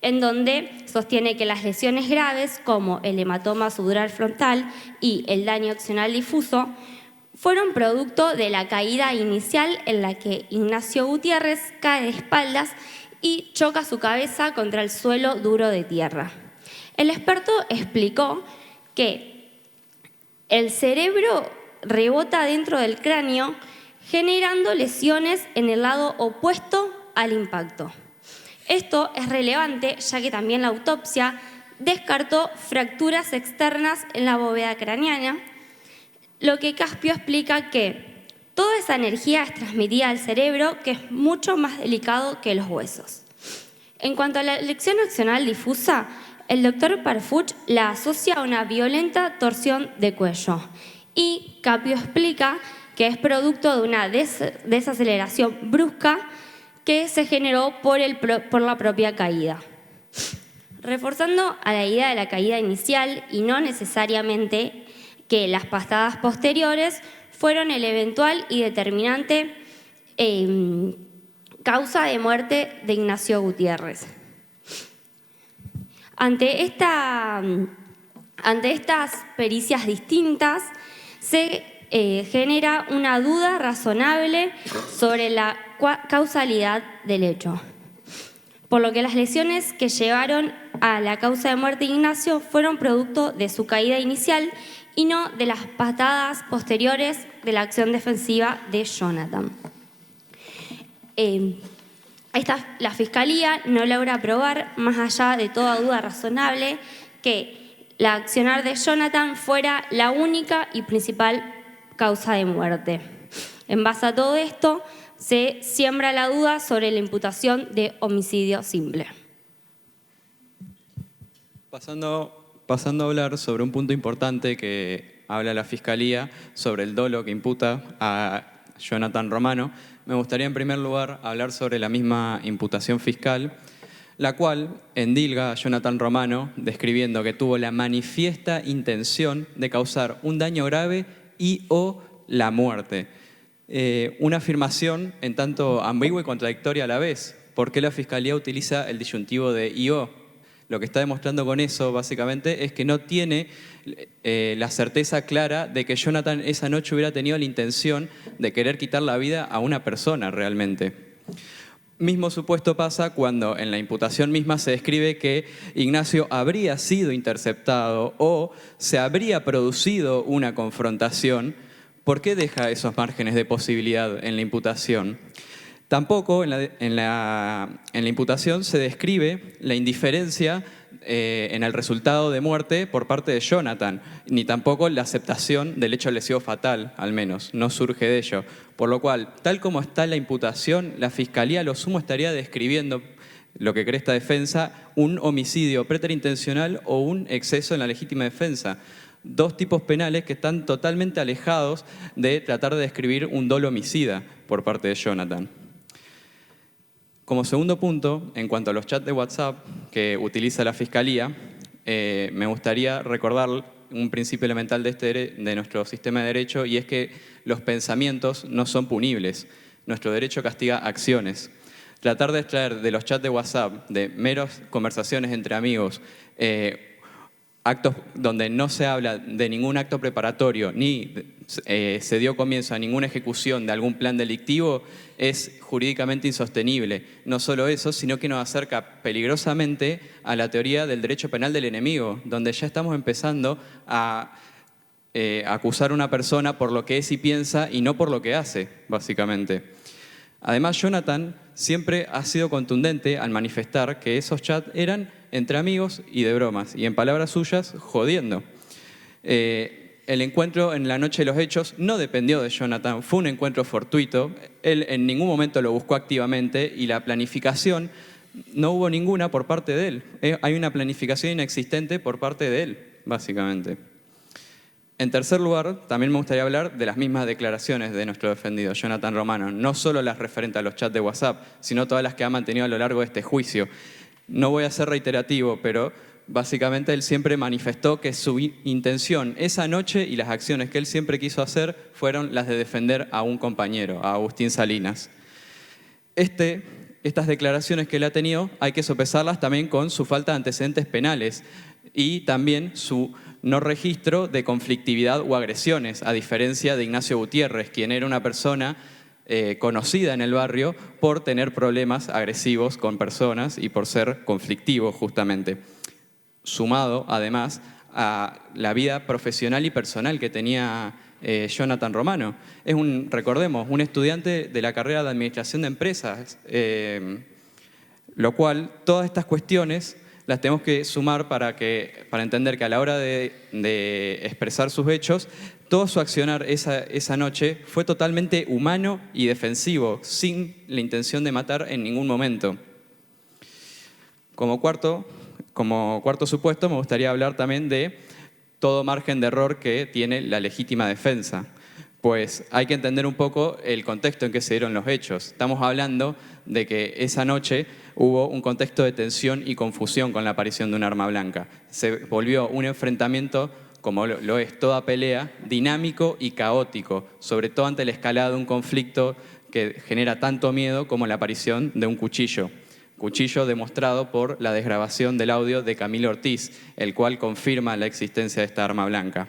en donde sostiene que las lesiones graves, como el hematoma subdural frontal y el daño accional difuso, fueron producto de la caída inicial en la que Ignacio Gutiérrez cae de espaldas y choca su cabeza contra el suelo duro de tierra. El experto explicó que el cerebro rebota dentro del cráneo, generando lesiones en el lado opuesto al impacto. Esto es relevante, ya que también la autopsia descartó fracturas externas en la bóveda craneana, lo que Caspio explica que toda esa energía es transmitida al cerebro, que es mucho más delicado que los huesos. En cuanto a la lesión accional difusa, el doctor Parfuch la asocia a una violenta torsión de cuello y Caspio explica que es producto de una desaceleración brusca que se generó por la propia caída. Reforzando a la idea de la caída inicial y no necesariamente que las patadas posteriores fueron el eventual y determinante causa de muerte de Ignacio Gutiérrez. Ante estas pericias distintas, se genera una duda razonable sobre la causalidad del hecho, por lo que las lesiones que llevaron a la causa de muerte de Ignacio fueron producto de su caída inicial y no de las patadas posteriores de la acción defensiva de Jonathan. La Fiscalía no logra probar, más allá de toda duda razonable, que la accionar de Jonathan fuera la única y principal causa de muerte. En base a todo esto, se siembra la duda sobre la imputación de homicidio simple. Pasando a hablar sobre un punto importante que habla la Fiscalía sobre el dolo que imputa a Jonathan Romano, me gustaría en primer lugar hablar sobre la misma imputación fiscal, la cual endilga a Jonathan Romano describiendo que tuvo la manifiesta intención de causar un daño grave y o la muerte. Una afirmación en tanto ambigua y contradictoria a la vez. ¿Por qué la Fiscalía utiliza el disyuntivo de y o? Lo que está demostrando con eso, básicamente, es que no tiene la certeza clara de que Jonathan esa noche hubiera tenido la intención de querer quitar la vida a una persona realmente. Mismo supuesto pasa cuando en la imputación misma se describe que Ignacio habría sido interceptado o se habría producido una confrontación. ¿Por qué deja esos márgenes de posibilidad en la imputación? Tampoco en la imputación se describe la indiferencia en el resultado de muerte por parte de Jonathan, ni tampoco la aceptación del hecho lesivo fatal, al menos, no surge de ello. Por lo cual, tal como está la imputación, la Fiscalía a lo sumo estaría describiendo lo que cree esta defensa, un homicidio preterintencional o un exceso en la legítima defensa. Dos tipos penales que están totalmente alejados de tratar de describir un dolo homicida por parte de Jonathan. Como segundo punto, en cuanto a los chats de WhatsApp que utiliza la Fiscalía, me gustaría recordar un principio elemental de nuestro sistema de derecho, y es que los pensamientos no son punibles. Nuestro derecho castiga acciones. Tratar de extraer de los chats de WhatsApp, de meras conversaciones entre amigos, actos donde no se habla de ningún acto preparatorio ni se dio comienzo a ninguna ejecución de algún plan delictivo, es jurídicamente insostenible. No solo eso, sino que nos acerca peligrosamente a la teoría del derecho penal del enemigo, donde ya estamos empezando a acusar a una persona por lo que es y piensa y no por lo que hace, básicamente. Además, Jonathan siempre ha sido contundente al manifestar que esos chats eran entre amigos y de bromas, y en palabras suyas, jodiendo. El encuentro en la noche de los hechos no dependió de Jonathan, fue un encuentro fortuito, él en ningún momento lo buscó activamente y la planificación no hubo ninguna por parte de él. Hay una planificación inexistente por parte de él, básicamente. En tercer lugar, también me gustaría hablar de las mismas declaraciones de nuestro defendido, Jonathan Romano, no solo las referentes a los chats de WhatsApp, sino todas las que ha mantenido a lo largo de este juicio. No voy a ser reiterativo, pero básicamente él siempre manifestó que su intención esa noche y las acciones que él siempre quiso hacer fueron las de defender a un compañero, a Agustín Salinas. Estas declaraciones que él ha tenido hay que sopesarlas también con su falta de antecedentes penales y también su no registro de conflictividad o agresiones, a diferencia de Ignacio Gutiérrez, quien era una persona conocida en el barrio por tener problemas agresivos con personas y por ser conflictivo justamente. Sumado, además, a la vida profesional y personal que tenía Jonathan Romano. Es recordemos, un estudiante de la carrera de Administración de Empresas, lo cual todas estas cuestiones las tenemos que sumar para entender que a la hora de expresar sus hechos, todo su accionar esa noche fue totalmente humano y defensivo, sin la intención de matar en ningún momento. Como cuarto supuesto, me gustaría hablar también de todo margen de error que tiene la legítima defensa. Pues hay que entender un poco el contexto en que se dieron los hechos. Estamos hablando de que esa noche hubo un contexto de tensión y confusión con la aparición de un arma blanca. Se volvió un enfrentamiento, como lo es toda pelea, dinámico y caótico, sobre todo ante la escalada de un conflicto que genera tanto miedo como la aparición de un cuchillo. Cuchillo demostrado por la desgrabación del audio de Camilo Ortiz, el cual confirma la existencia de esta arma blanca.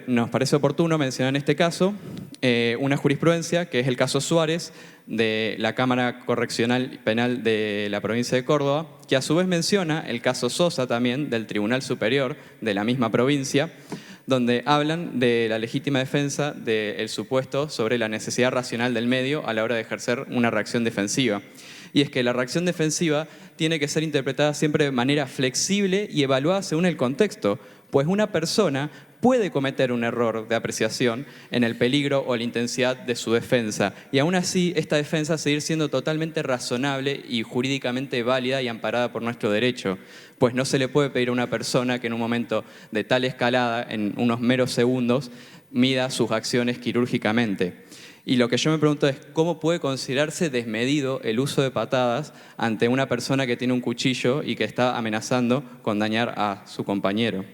Nos parece oportuno mencionar en este caso una jurisprudencia, que es el caso Suárez, de la Cámara Correccional Penal de la provincia de Córdoba, que a su vez menciona el caso Sosa también del Tribunal Superior de la misma provincia, donde hablan de la legítima defensa del supuesto sobre la necesidad racional del medio a la hora de ejercer una reacción defensiva. Y es que la reacción defensiva tiene que ser interpretada siempre de manera flexible y evaluada según el contexto, pues una persona puede cometer un error de apreciación en el peligro o la intensidad de su defensa, y aún así esta defensa seguir siendo totalmente razonable y jurídicamente válida y amparada por nuestro derecho, pues no se le puede pedir a una persona que en un momento de tal escalada, en unos meros segundos, mida sus acciones quirúrgicamente. Y lo que yo me pregunto es, ¿cómo puede considerarse desmedido el uso de patadas ante una persona que tiene un cuchillo y que está amenazando con dañar a su compañero?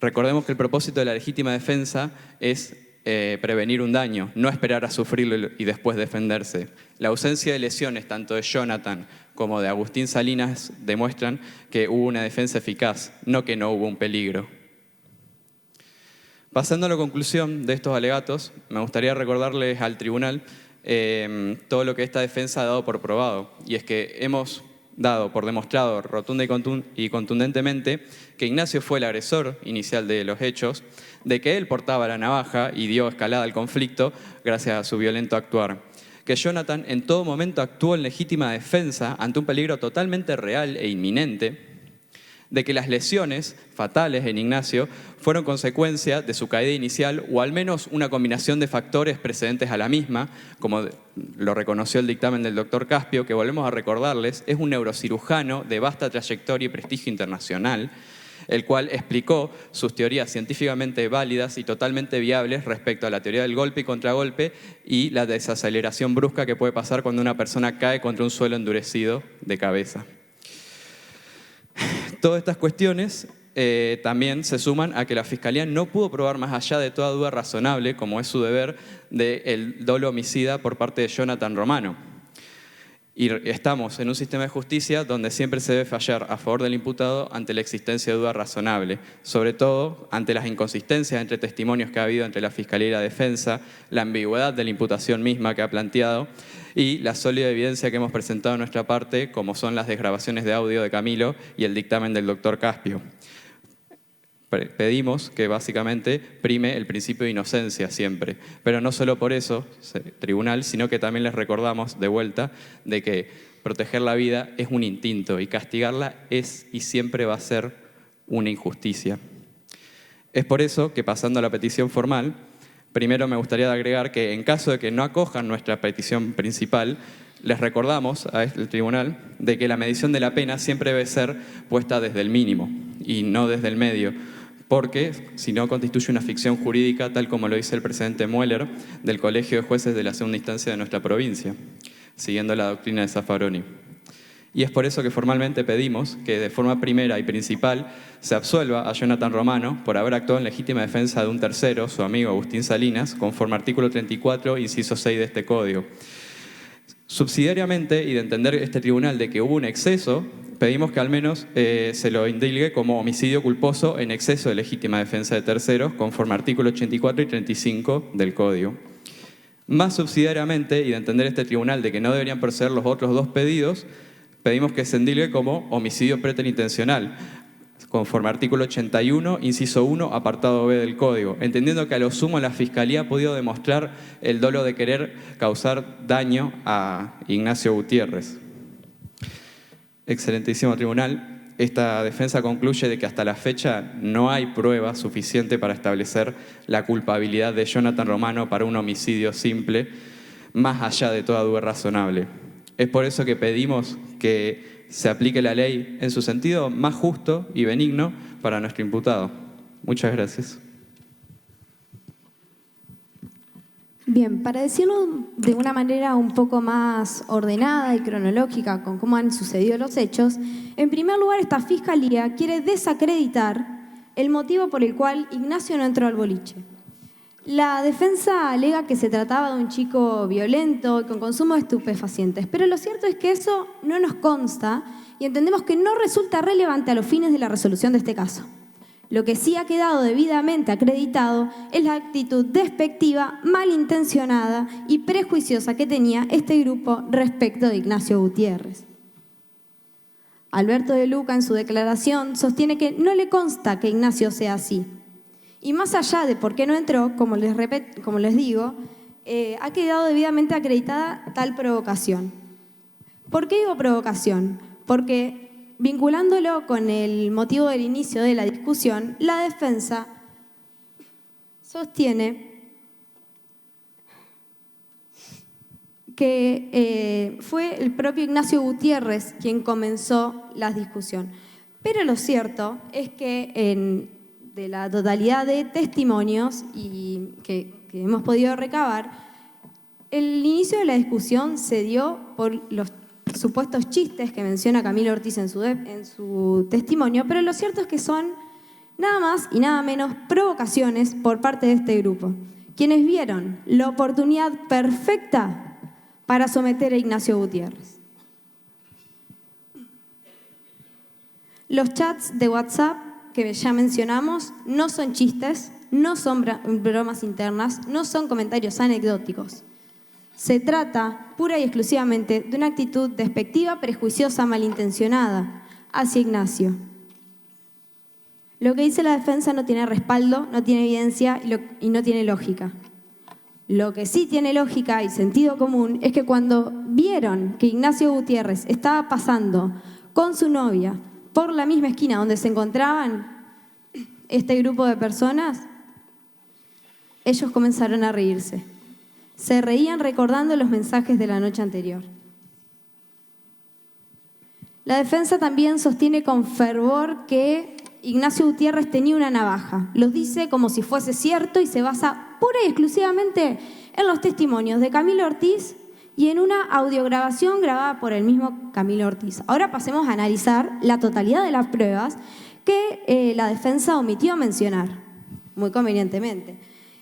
Recordemos que el propósito de la legítima defensa es prevenir un daño, no esperar a sufrirlo y después defenderse. La ausencia de lesiones tanto de Jonathan como de Agustín Salinas demuestran que hubo una defensa eficaz, no que no hubo un peligro. Pasando a la conclusión de estos alegatos, me gustaría recordarles al tribunal todo lo que esta defensa ha dado por probado, y es que hemos dado por demostrado rotunda y contundentemente que Ignacio fue el agresor inicial de los hechos, de que él portaba la navaja y dio escalada al conflicto gracias a su violento actuar, que Jonathan en todo momento actuó en legítima defensa ante un peligro totalmente real e inminente, de que las lesiones fatales en Ignacio fueron consecuencia de su caída inicial o al menos una combinación de factores precedentes a la misma, como lo reconoció el dictamen del doctor Caspio, que volvemos a recordarles, es un neurocirujano de vasta trayectoria y prestigio internacional, el cual explicó sus teorías científicamente válidas y totalmente viables respecto a la teoría del golpe y contragolpe y la desaceleración brusca que puede pasar cuando una persona cae contra un suelo endurecido de cabeza. Todas estas cuestiones también se suman a que la Fiscalía no pudo probar más allá de toda duda razonable, como es su deber, del dolo homicida por parte de Jonathan Romano. Y estamos en un sistema de justicia donde siempre se debe fallar a favor del imputado ante la existencia de duda razonable, sobre todo ante las inconsistencias entre testimonios que ha habido entre la Fiscalía y la defensa, la ambigüedad de la imputación misma que ha planteado y la sólida evidencia que hemos presentado de nuestra parte, como son las desgrabaciones de audio de Camilo y el dictamen del doctor Caspio. pedimos que básicamente prime el principio de inocencia siempre. Pero no solo por eso, tribunal, sino que también les recordamos de vuelta de que proteger la vida es un instinto y castigarla es y siempre va a ser una injusticia. Es por eso que, pasando a la petición formal, primero me gustaría agregar que en caso de que no acojan nuestra petición principal, les recordamos al tribunal de que la medición de la pena siempre debe ser puesta desde el mínimo y no desde el medio, porque si no constituye una ficción jurídica, tal como lo dice el presidente Mueller del Colegio de Jueces de la Segunda Instancia de nuestra provincia, siguiendo la doctrina de Zaffaroni. Y es por eso que formalmente pedimos que de forma primera y principal se absuelva a Jonathan Romano por haber actuado en legítima defensa de un tercero, su amigo Agustín Salinas, conforme artículo 34, inciso 6 de este código. Subsidiariamente, y de entender este tribunal de que hubo un exceso, pedimos que al menos se lo indilgue como homicidio culposo en exceso de legítima defensa de terceros, conforme artículo 84 y 35 del código. Más subsidiariamente, y de entender este tribunal de que no deberían proceder los otros dos pedidos, pedimos que se endilgue como homicidio preteritencional, conforme artículo 81, inciso 1, apartado B del Código, entendiendo que a lo sumo la Fiscalía ha podido demostrar el dolo de querer causar daño a Ignacio Gutiérrez. Excelentísimo tribunal, esta defensa concluye de que hasta la fecha no hay prueba suficiente para establecer la culpabilidad de Jonathan Romano para un homicidio simple, más allá de toda duda razonable. Es por eso que pedimos que se aplique la ley en su sentido más justo y benigno para nuestro imputado. Muchas gracias. Bien, para decirlo de una manera un poco más ordenada y cronológica con cómo han sucedido los hechos, en primer lugar, esta Fiscalía quiere desacreditar el motivo por el cual Ignacio no entró al boliche. La defensa alega que se trataba de un chico violento y con consumo de estupefacientes, pero lo cierto es que eso no nos consta y entendemos que no resulta relevante a los fines de la resolución de este caso. Lo que sí ha quedado debidamente acreditado es la actitud despectiva, malintencionada y prejuiciosa que tenía este grupo respecto de Ignacio Gutiérrez. Alberto de Luca, en su declaración, sostiene que no le consta que Ignacio sea así. Y más allá de por qué no entró, como les digo, ha quedado debidamente acreditada tal provocación. ¿Por qué digo provocación? Porque vinculándolo con el motivo del inicio de la discusión, la defensa sostiene que fue el propio Ignacio Gutiérrez quien comenzó la discusión. Pero lo cierto es que de la totalidad de testimonios que hemos podido recabar, el inicio de la discusión se dio por los supuestos chistes que menciona Camilo Ortiz en su testimonio, pero lo cierto es que son nada más y nada menos provocaciones por parte de este grupo, quienes vieron la oportunidad perfecta para someter a Ignacio Gutiérrez. Los chats de WhatsApp que ya mencionamos no son chistes, no son bromas internas, no son comentarios anecdóticos. Se trata pura y exclusivamente de una actitud despectiva, prejuiciosa, malintencionada hacia Ignacio. Lo que dice la defensa no tiene respaldo, no tiene evidencia y no tiene lógica. Lo que sí tiene lógica y sentido común es que cuando vieron que Ignacio Gutiérrez estaba pasando con su novia por la misma esquina donde se encontraban este grupo de personas, ellos comenzaron a reírse. Se reían recordando los mensajes de la noche anterior. La defensa también sostiene con fervor que Ignacio Gutiérrez tenía una navaja. Los dice como si fuese cierto y se basa pura y exclusivamente en los testimonios de Camilo Ortiz y en una audiograbación grabada por el mismo Camilo Ortiz. Ahora pasemos a analizar la totalidad de las pruebas que la defensa omitió mencionar, muy convenientemente.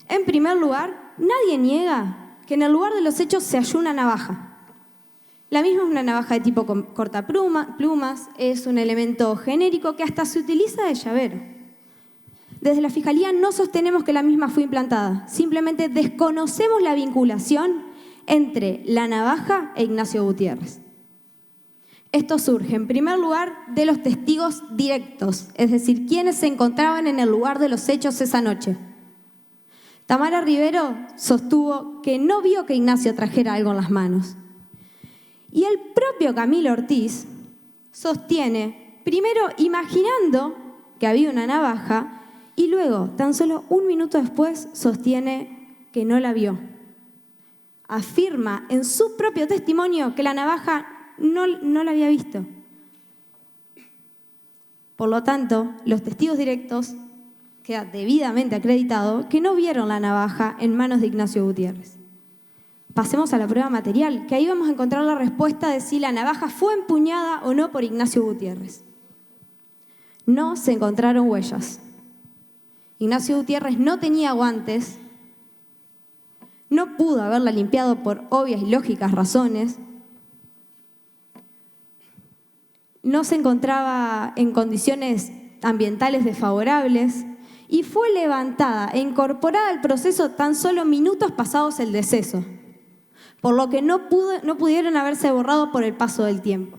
En primer lugar, nadie niega que en el lugar de los hechos se halló una navaja. La misma es una navaja de tipo cortaplumas, es un elemento genérico que hasta se utiliza de llavero. Desde la Fiscalía no sostenemos que la misma fue implantada, simplemente desconocemos la vinculación entre la navaja e Ignacio Gutiérrez. Esto surge, en primer lugar, de los testigos directos, es decir, quienes se encontraban en el lugar de los hechos esa noche. Tamara Rivero sostuvo que no vio que Ignacio trajera algo en las manos. Y el propio Camilo Ortiz sostiene, primero imaginando que había una navaja, y luego, tan solo un minuto después, sostiene que no la vio. Afirma en su propio testimonio que la navaja no la había visto. Por lo tanto, los testigos directos queda debidamente acreditado que no vieron la navaja en manos de Ignacio Gutiérrez. Pasemos a la prueba material, que ahí vamos a encontrar la respuesta de si la navaja fue empuñada o no por Ignacio Gutiérrez. No se encontraron huellas. Ignacio Gutiérrez no tenía guantes, no pudo haberla limpiado por obvias y lógicas razones, no se encontraba en condiciones ambientales desfavorables y fue levantada e incorporada al proceso tan solo minutos pasados el deceso, por lo que no pudieron haberse borrado por el paso del tiempo.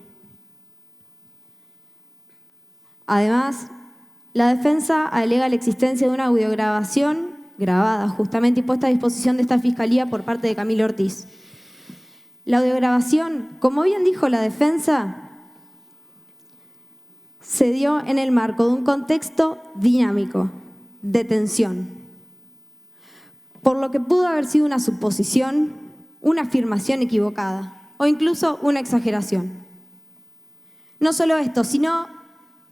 Además, la defensa alega la existencia de una audiograbación grabada justamente y puesta a disposición de esta Fiscalía por parte de Camilo Ortiz. La audiograbación, como bien dijo la defensa, se dio en el marco de un contexto dinámico, de tensión, por lo que pudo haber sido una suposición, una afirmación equivocada o incluso una exageración. No solo esto, sino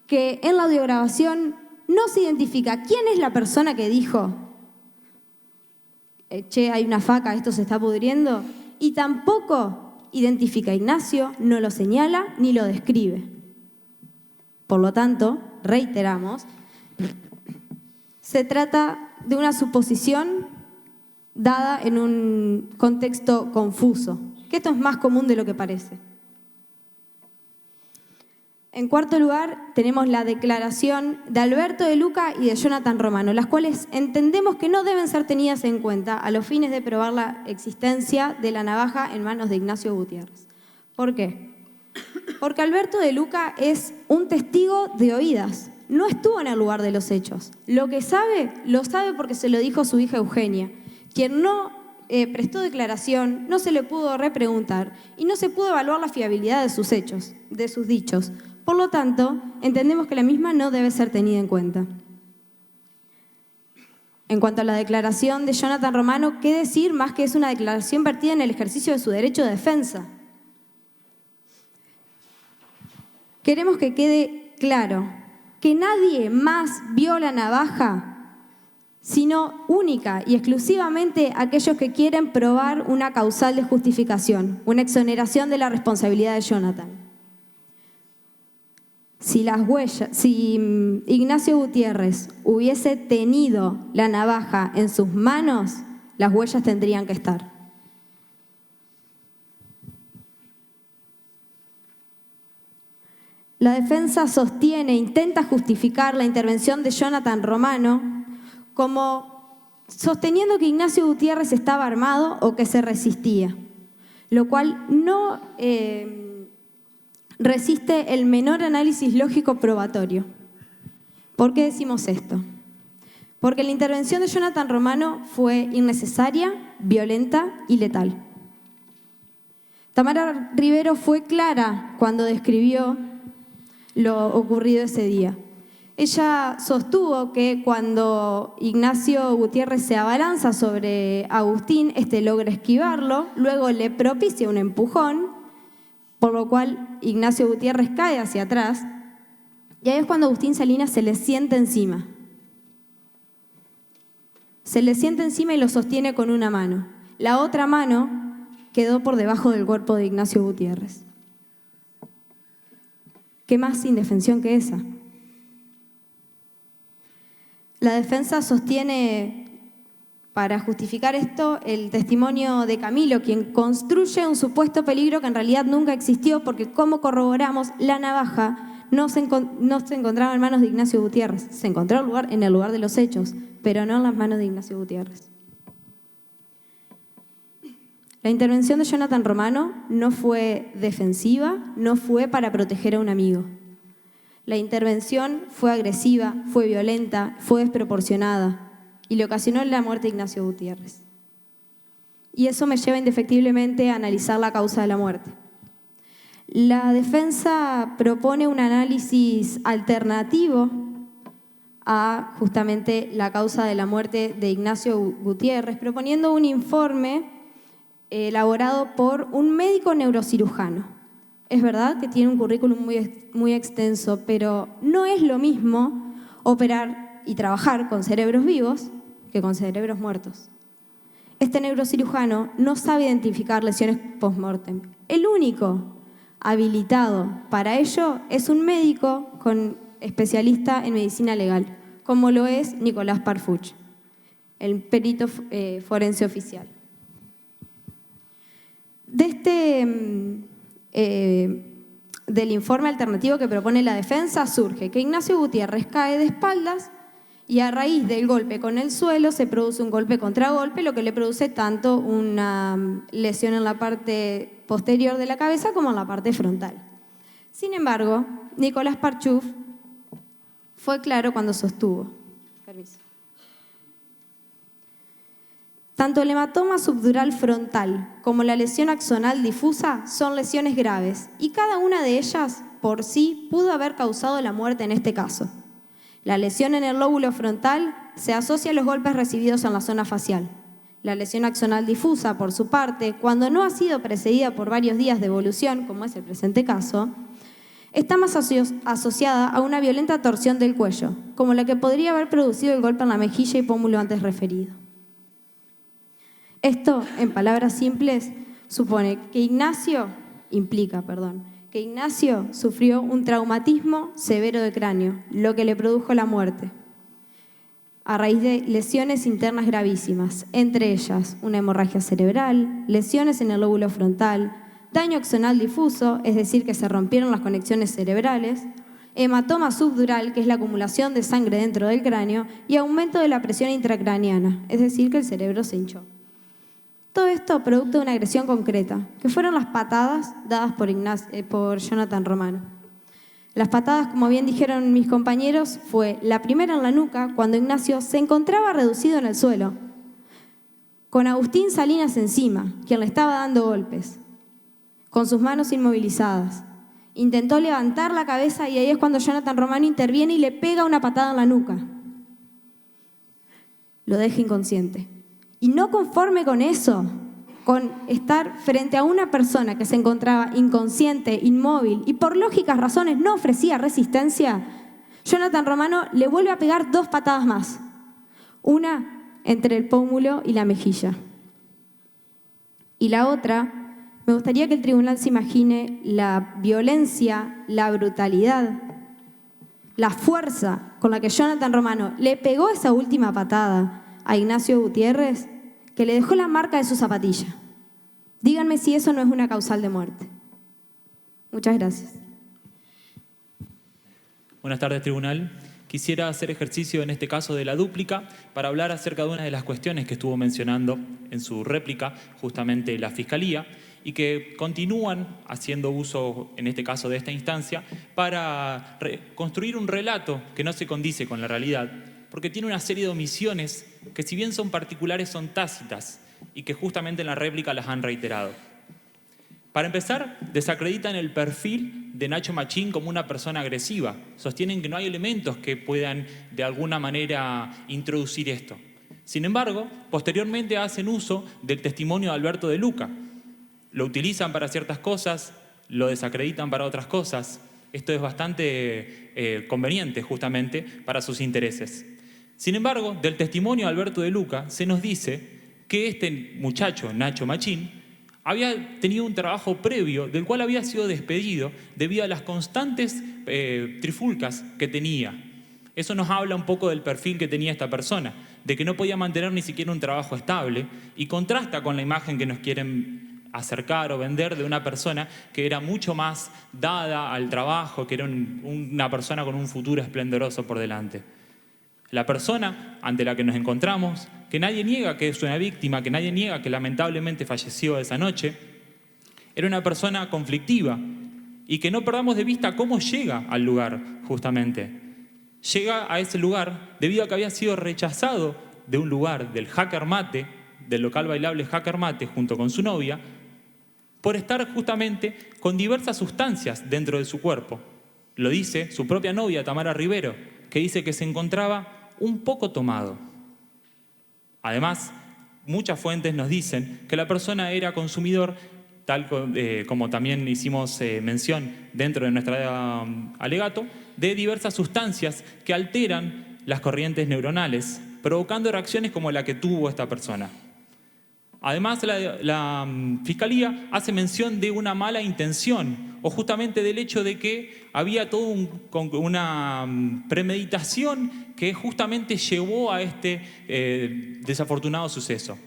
que en la audiograbación no se identifica quién es la persona que dijo che, hay una faca, esto se está pudriendo, y tampoco identifica a Ignacio, no lo señala ni lo describe. Por lo tanto, reiteramos, se trata de una suposición dada en un contexto confuso, que esto es más común de lo que parece. En cuarto lugar, tenemos la declaración de Alberto de Luca y de Jonathan Romano, las cuales entendemos que no deben ser tenidas en cuenta a los fines de probar la existencia de la navaja en manos de Ignacio Gutiérrez. ¿Por qué? Porque Alberto de Luca es un testigo de oídas, no estuvo en el lugar de los hechos. Lo que sabe, lo sabe porque se lo dijo su hija Eugenia, quien no prestó declaración, no se le pudo repreguntar y no se pudo evaluar la fiabilidad de sus hechos, de sus dichos. Por lo tanto, entendemos que la misma no debe ser tenida en cuenta. En cuanto a la declaración de Jonathan Romano, ¿qué decir más que es una declaración vertida en el ejercicio de su derecho de defensa? Queremos que quede claro que nadie más vio la navaja, sino única y exclusivamente aquellos que quieren probar una causal de justificación, una exoneración de la responsabilidad de Jonathan. Si Ignacio Gutiérrez hubiese tenido la navaja en sus manos, las huellas tendrían que estar. La defensa sostiene, intenta justificar la intervención de Jonathan Romano como sosteniendo que Ignacio Gutiérrez estaba armado o que se resistía, lo cual no resiste el menor análisis lógico probatorio. ¿Por qué decimos esto? Porque la intervención de Jonathan Romano fue innecesaria, violenta y letal. Tamara Rivero fue clara cuando describió lo ocurrido ese día. Ella sostuvo que cuando Ignacio Gutiérrez se abalanza sobre Agustín, este logra esquivarlo, luego le propicia un empujón, por lo cual Ignacio Gutiérrez cae hacia atrás, y ahí es cuando Agustín Salinas se le sienta encima. Se le sienta encima y lo sostiene con una mano. La otra mano quedó por debajo del cuerpo de Ignacio Gutiérrez. ¿Qué más indefensión que esa? La defensa sostiene, para justificar esto, el testimonio de Camilo, quien construye un supuesto peligro que en realidad nunca existió, porque como corroboramos, la navaja no se encontraba en manos de Ignacio Gutiérrez. Se encontró en el lugar de los hechos, pero no en las manos de Ignacio Gutiérrez. La intervención de Jonathan Romano no fue defensiva, no fue para proteger a un amigo. La intervención fue agresiva, fue violenta, fue desproporcionada y le ocasionó la muerte de Ignacio Gutiérrez. Y eso me lleva indefectiblemente a analizar la causa de la muerte. La defensa propone un análisis alternativo a justamente la causa de la muerte de Ignacio Gutiérrez, proponiendo un informe elaborado por un médico neurocirujano. Es verdad que tiene un currículum muy extenso, pero no es lo mismo operar y trabajar con cerebros vivos que con cerebros muertos. Este neurocirujano no sabe identificar lesiones post-mortem. El único habilitado para ello es un médico especialista en medicina legal, como lo es Nicolás Parfuch, el perito forense oficial. Del informe alternativo que propone la defensa surge que Ignacio Gutiérrez cae de espaldas y a raíz del golpe con el suelo se produce un golpe contra golpe, lo que le produce tanto una lesión en la parte posterior de la cabeza como en la parte frontal. Sin embargo, Nicolás Parfuch fue claro cuando sostuvo. Permiso. Tanto el hematoma subdural frontal como la lesión axonal difusa son lesiones graves y cada una de ellas por sí pudo haber causado la muerte en este caso. La lesión en el lóbulo frontal se asocia a los golpes recibidos en la zona facial. La lesión axonal difusa, por su parte, cuando no ha sido precedida por varios días de evolución, como es el presente caso, está más asociada a una violenta torsión del cuello, como la que podría haber producido el golpe en la mejilla y pómulo antes referido. Esto, en palabras simples, implica que Ignacio sufrió un traumatismo severo de cráneo, lo que le produjo la muerte, a raíz de lesiones internas gravísimas, entre ellas una hemorragia cerebral, lesiones en el lóbulo frontal, daño axonal difuso, es decir, que se rompieron las conexiones cerebrales, hematoma subdural, que es la acumulación de sangre dentro del cráneo, y aumento de la presión intracraniana, es decir, que el cerebro se hinchó. Todo esto producto de una agresión concreta, que fueron las patadas dadas por Jonathan Romano. Las patadas, como bien dijeron mis compañeros, fue la primera en la nuca, cuando Ignacio se encontraba reducido en el suelo, con Agustín Salinas encima, quien le estaba dando golpes, con sus manos inmovilizadas. Intentó levantar la cabeza y ahí es cuando Jonathan Romano interviene y le pega una patada en la nuca. Lo deja inconsciente. Y no conforme con eso, con estar frente a una persona que se encontraba inconsciente, inmóvil y por lógicas razones no ofrecía resistencia, Jonathan Romano le vuelve a pegar 2 patadas más, una entre el pómulo y la mejilla. Y la otra, me gustaría que el tribunal se imagine la violencia, la brutalidad, la fuerza con la que Jonathan Romano le pegó esa última patada a Ignacio Gutiérrez, que le dejó la marca de su zapatilla. Díganme si eso no es una causal de muerte. Muchas gracias. Buenas tardes, tribunal. Quisiera hacer ejercicio en este caso de la dúplica para hablar acerca de una de las cuestiones que estuvo mencionando en su réplica justamente la Fiscalía y que continúan haciendo uso, en este caso de esta instancia, para construir un relato que no se condice con la realidad, porque tiene una serie de omisiones que, si bien son particulares, son tácitas y que justamente en la réplica las han reiterado. Para empezar, desacreditan el perfil de Nacho Machín como una persona agresiva. Sostienen que no hay elementos que puedan de alguna manera introducir esto. Sin embargo, posteriormente hacen uso del testimonio de Alberto de Luca. Lo utilizan para ciertas cosas, lo desacreditan para otras cosas. Esto es bastante conveniente justamente para sus intereses. Sin embargo, del testimonio de Alberto de Luca se nos dice que este muchacho, Nacho Machín, había tenido un trabajo previo del cual había sido despedido debido a las constantes trifulcas que tenía. Eso nos habla un poco del perfil que tenía esta persona, de que no podía mantener ni siquiera un trabajo estable y contrasta con la imagen que nos quieren acercar o vender de una persona que era mucho más dada al trabajo, que era una persona con un futuro esplendoroso por delante. La persona ante la que nos encontramos, que nadie niega que es una víctima, que nadie niega que lamentablemente falleció esa noche, era una persona conflictiva y que no perdamos de vista cómo llega al lugar, justamente. Llega a ese lugar debido a que había sido rechazado de un lugar, del Hacker Mate, del local bailable Hacker Mate, junto con su novia, por estar justamente con diversas sustancias dentro de su cuerpo. Lo dice su propia novia, Tamara Rivero, que dice que se encontraba un poco tomado. Además, muchas fuentes nos dicen que la persona era consumidor, tal como también hicimos mención dentro de nuestro alegato, de diversas sustancias que alteran las corrientes neuronales, provocando reacciones como la que tuvo esta persona. Además, la Fiscalía hace mención de una mala intención o justamente del hecho de que había toda una premeditación que justamente llevó a este desafortunado suceso.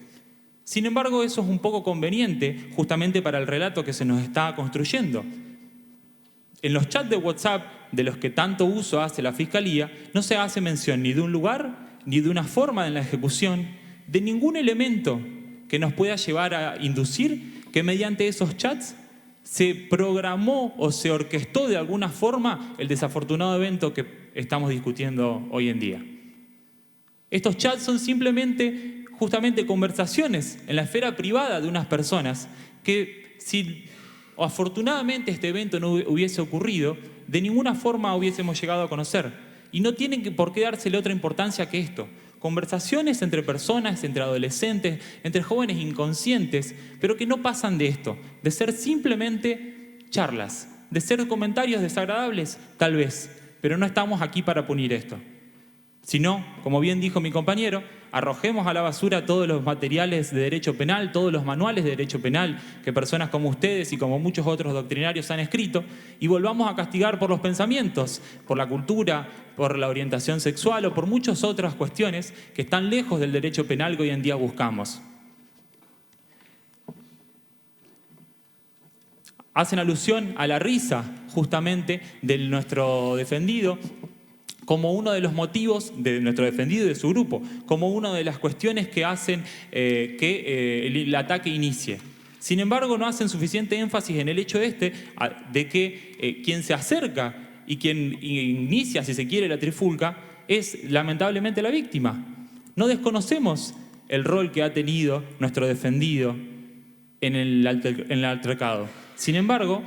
Sin embargo, eso es un poco conveniente justamente para el relato que se nos está construyendo. En los chats de WhatsApp de los que tanto uso hace la Fiscalía, no se hace mención ni de un lugar, ni de una forma en la ejecución, de ningún elemento que nos pueda llevar a inducir que mediante esos chats se programó o se orquestó de alguna forma el desafortunado evento que estamos discutiendo hoy en día. Estos chats son simplemente justamente conversaciones en la esfera privada de unas personas que si afortunadamente este evento no hubiese ocurrido, de ninguna forma hubiésemos llegado a conocer. Y no tienen por qué dársele otra importancia que esto. Conversaciones entre personas, entre adolescentes, entre jóvenes inconscientes, pero que no pasan de esto, de ser simplemente charlas, de ser comentarios desagradables, tal vez, pero no estamos aquí para punir esto. Sino, como bien dijo mi compañero, arrojemos a la basura todos los materiales de derecho penal, todos los manuales de derecho penal que personas como ustedes y como muchos otros doctrinarios han escrito y volvamos a castigar por los pensamientos, por la cultura, por la orientación sexual o por muchas otras cuestiones que están lejos del derecho penal que hoy en día buscamos. Hacen alusión a la risa, justamente, de nuestro defendido, como uno de los motivos de nuestro defendido y de su grupo, como una de las cuestiones que hacen que el ataque inicie. Sin embargo, no hacen suficiente énfasis en el hecho de que quien se acerca y quien inicia, si se quiere, la trifulca, es lamentablemente la víctima. No desconocemos el rol que ha tenido nuestro defendido en el altercado. Sin embargo,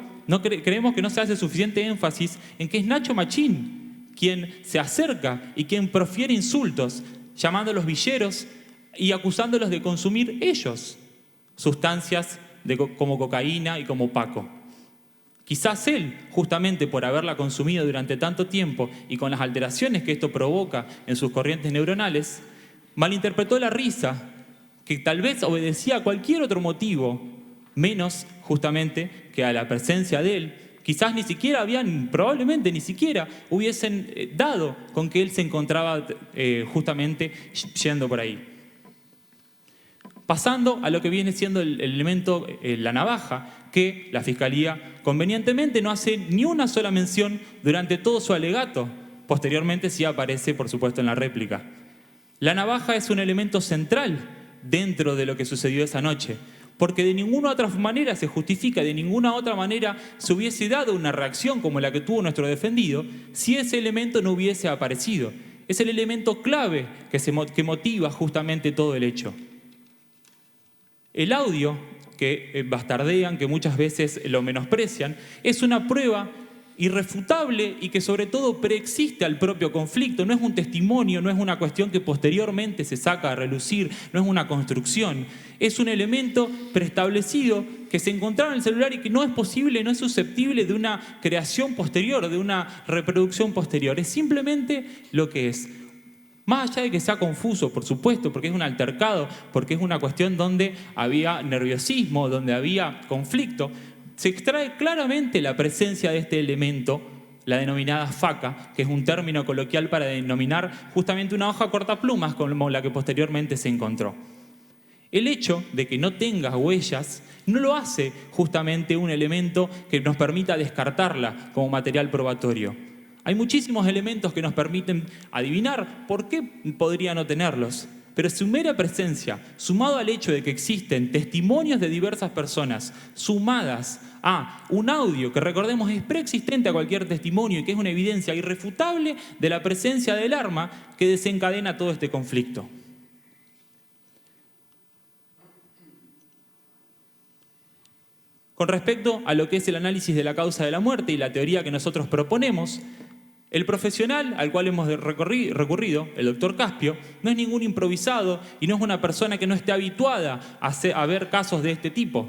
creemos que no se hace suficiente énfasis en que es Nacho Machín quien se acerca y quien profiere insultos, llamándolos villeros y acusándolos de consumir ellos sustancias como cocaína y como paco. Quizás él, justamente por haberla consumido durante tanto tiempo y con las alteraciones que esto provoca en sus corrientes neuronales, malinterpretó la risa, que tal vez obedecía a cualquier otro motivo, menos justamente que a la presencia de él. Quizás probablemente ni siquiera hubiesen dado con que él se encontraba justamente yendo por ahí. Pasando a lo que viene siendo el elemento, la navaja, que la Fiscalía convenientemente no hace ni una sola mención durante todo su alegato. Posteriormente sí aparece, por supuesto, en la réplica. La navaja es un elemento central dentro de lo que sucedió esa noche, porque de ninguna otra manera se justifica, de ninguna otra manera se hubiese dado una reacción como la que tuvo nuestro defendido si ese elemento no hubiese aparecido. Es el elemento clave que motiva justamente todo el hecho. El audio, que bastardean, que muchas veces lo menosprecian, es una prueba irrefutable y que sobre todo preexiste al propio conflicto. No es un testimonio, no es una cuestión que posteriormente se saca a relucir, no es una construcción. Es un elemento preestablecido que se encontraba en el celular y que no es posible, no es susceptible de una creación posterior, de una reproducción posterior. Es simplemente lo que es. Más allá de que sea confuso, por supuesto, porque es un altercado, porque es una cuestión donde había nerviosismo, donde había conflicto, se extrae claramente la presencia de este elemento, la denominada faca, que es un término coloquial para denominar justamente una hoja cortaplumas como la que posteriormente se encontró. El hecho de que no tenga huellas no lo hace justamente un elemento que nos permita descartarla como material probatorio. Hay muchísimos elementos que nos permiten adivinar por qué podría no tenerlos. Pero su mera presencia, sumado al hecho de que existen testimonios de diversas personas, sumadas a un audio que, recordemos, es preexistente a cualquier testimonio y que es una evidencia irrefutable de la presencia del arma que desencadena todo este conflicto. Con respecto a lo que es el análisis de la causa de la muerte y la teoría que nosotros proponemos, el profesional al cual hemos recurrido, el doctor Caspio, no es ningún improvisado y no es una persona que no esté habituada a ver casos de este tipo.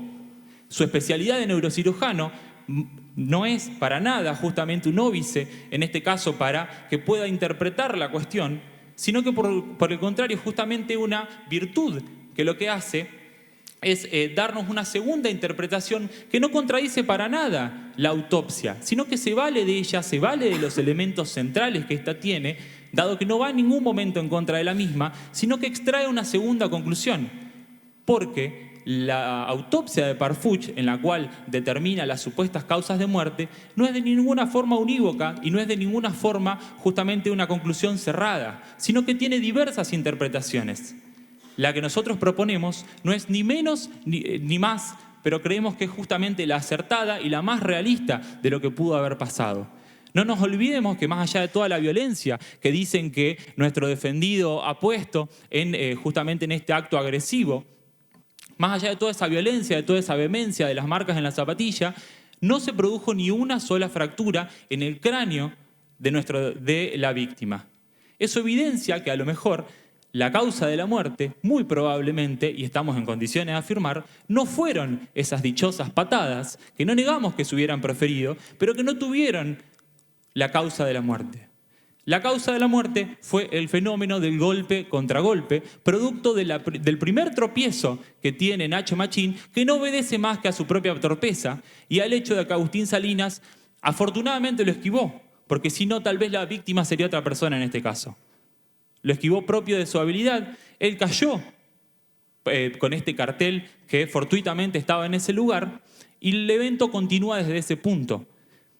Su especialidad de neurocirujano no es para nada justamente un óbice, en este caso para que pueda interpretar la cuestión, sino que por el contrario justamente una virtud que lo que hace es darnos una segunda interpretación que no contradice para nada la autopsia, sino que se vale de ella, se vale de los elementos centrales que ésta tiene, dado que no va en ningún momento en contra de la misma, sino que extrae una segunda conclusión. Porque la autopsia de Parfuch, en la cual determina las supuestas causas de muerte, no es de ninguna forma unívoca y no es de ninguna forma justamente una conclusión cerrada, sino que tiene diversas interpretaciones. La que nosotros proponemos no es ni menos ni más, pero creemos que es justamente la acertada y la más realista de lo que pudo haber pasado. No nos olvidemos que más allá de toda la violencia que dicen que nuestro defendido ha puesto justamente en este acto agresivo, más allá de toda esa violencia, de toda esa vehemencia, de las marcas en la zapatilla, no se produjo ni una sola fractura en el cráneo de la víctima. Eso evidencia que a lo mejor la causa de la muerte, muy probablemente, y estamos en condiciones de afirmar, no fueron esas dichosas patadas, que no negamos que se hubieran proferido, pero que no tuvieron la causa de la muerte. La causa de la muerte fue el fenómeno del golpe contra golpe, producto del primer tropiezo que tiene Nacho Machín, que no obedece más que a su propia torpeza y al hecho de que Agustín Salinas afortunadamente lo esquivó, porque si no, tal vez la víctima sería otra persona en este caso. Lo esquivó propio de su habilidad. Él cayó con este cartel que fortuitamente estaba en ese lugar y el evento continúa desde ese punto.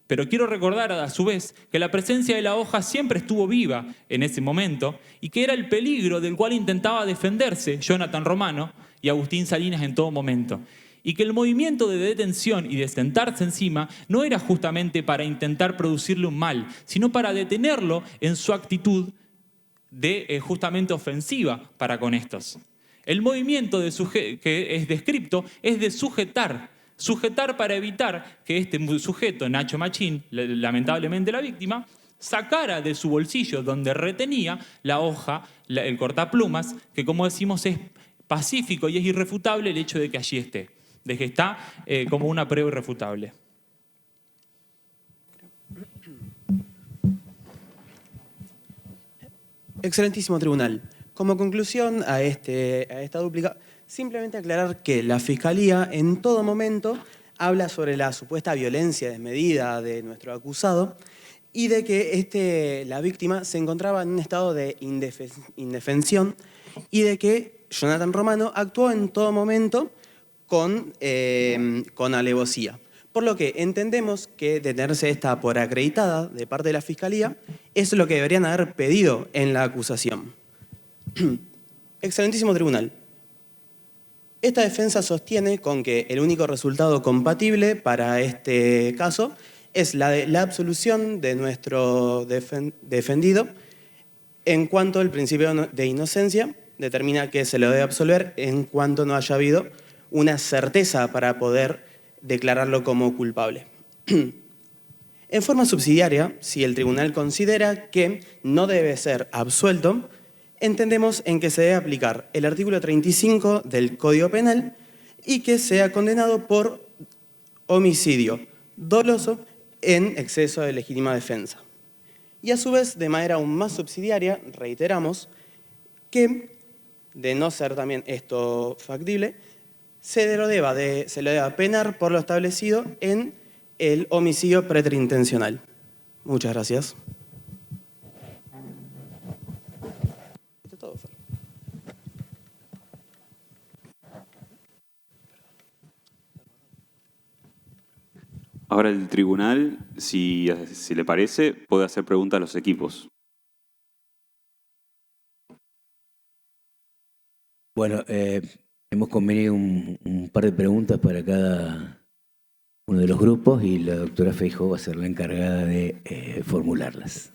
Pero quiero recordar a su vez que la presencia de la hoja siempre estuvo viva en ese momento y que era el peligro del cual intentaba defenderse Jonathan Romano y Agustín Salinas en todo momento. Y que el movimiento de detención y de sentarse encima no era justamente para intentar producirle un mal, sino para detenerlo en su actitud justamente ofensiva para con estos. El movimiento que es descripto es de sujetar para evitar que este sujeto, Nacho Machín, lamentablemente la víctima, sacara de su bolsillo donde retenía la hoja, el cortaplumas, que como decimos es pacífico y es irrefutable el hecho de que allí esté, de que está como una prueba irrefutable. Excelentísimo tribunal. Como conclusión a esta dúplica, simplemente aclarar que la Fiscalía en todo momento habla sobre la supuesta violencia desmedida de nuestro acusado y de que la víctima se encontraba en un estado de indefensión y de que Jonathan Romano actuó en todo momento con alevosía. Por lo que entendemos que de tenerse esta por acreditada de parte de la Fiscalía, es lo que deberían haber pedido en la acusación. Excelentísimo tribunal. Esta defensa sostiene con que el único resultado compatible para este caso es la de la absolución de nuestro defendido en cuanto al principio de inocencia determina que se lo debe absolver en cuanto no haya habido una certeza para poder declararlo como culpable. En forma subsidiaria, si el tribunal considera que no debe ser absuelto, entendemos en que se debe aplicar el artículo 35 del Código Penal y que sea condenado por homicidio doloso en exceso de legítima defensa. Y a su vez, de manera aún más subsidiaria, reiteramos que, de no ser también esto factible, se lo deba penar por lo establecido en el homicidio preterintencional. Muchas gracias. Ahora el tribunal, si le parece, puede hacer preguntas a los equipos. Bueno, hemos convenido un par de preguntas para cada uno de los grupos y la doctora Feijóo va a ser la encargada de formularlas.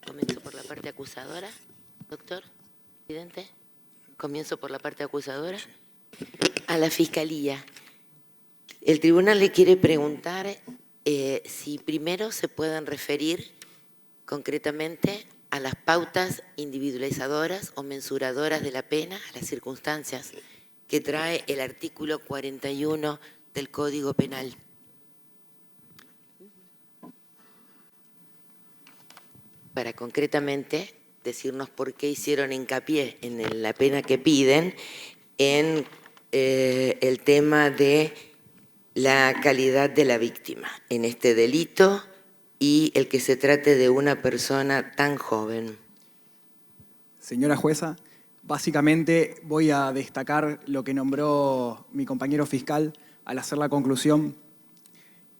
Comienzo por la parte acusadora, doctor, presidente. Comienzo por la parte acusadora. A la Fiscalía. El tribunal le quiere preguntar si primero se pueden referir concretamente a las pautas individualizadoras o mensuradoras de la pena, a las circunstancias que trae el artículo 41 del Código Penal. Para concretamente decirnos por qué hicieron hincapié en la pena que piden en el tema de la calidad de la víctima en este delito y el que se trate de una persona tan joven. Señora jueza, básicamente voy a destacar lo que nombró mi compañero fiscal al hacer la conclusión.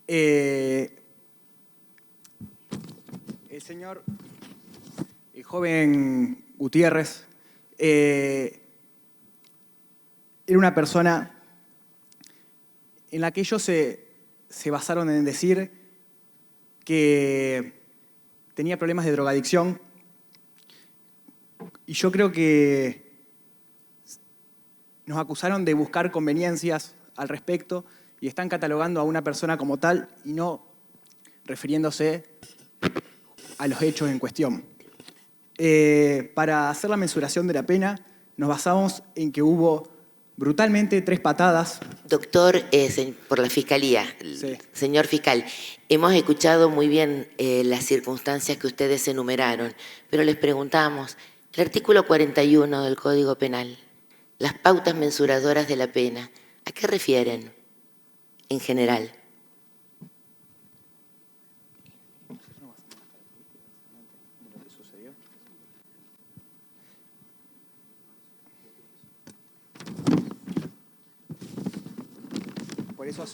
El joven Gutiérrez era una persona en la que ellos se basaron en decir que tenía problemas de drogadicción, y yo creo que nos acusaron de buscar conveniencias al respecto y están catalogando a una persona como tal y no refiriéndose a los hechos en cuestión. Para hacer la mensuración de la pena nos basamos en que hubo brutalmente 3 patadas. Doctor, por la Fiscalía, Sí. Señor fiscal, hemos escuchado muy bien las circunstancias que ustedes enumeraron, pero les preguntamos, el artículo 41 del Código Penal, las pautas mensuradoras de la pena, ¿a qué refieren en general? Por eso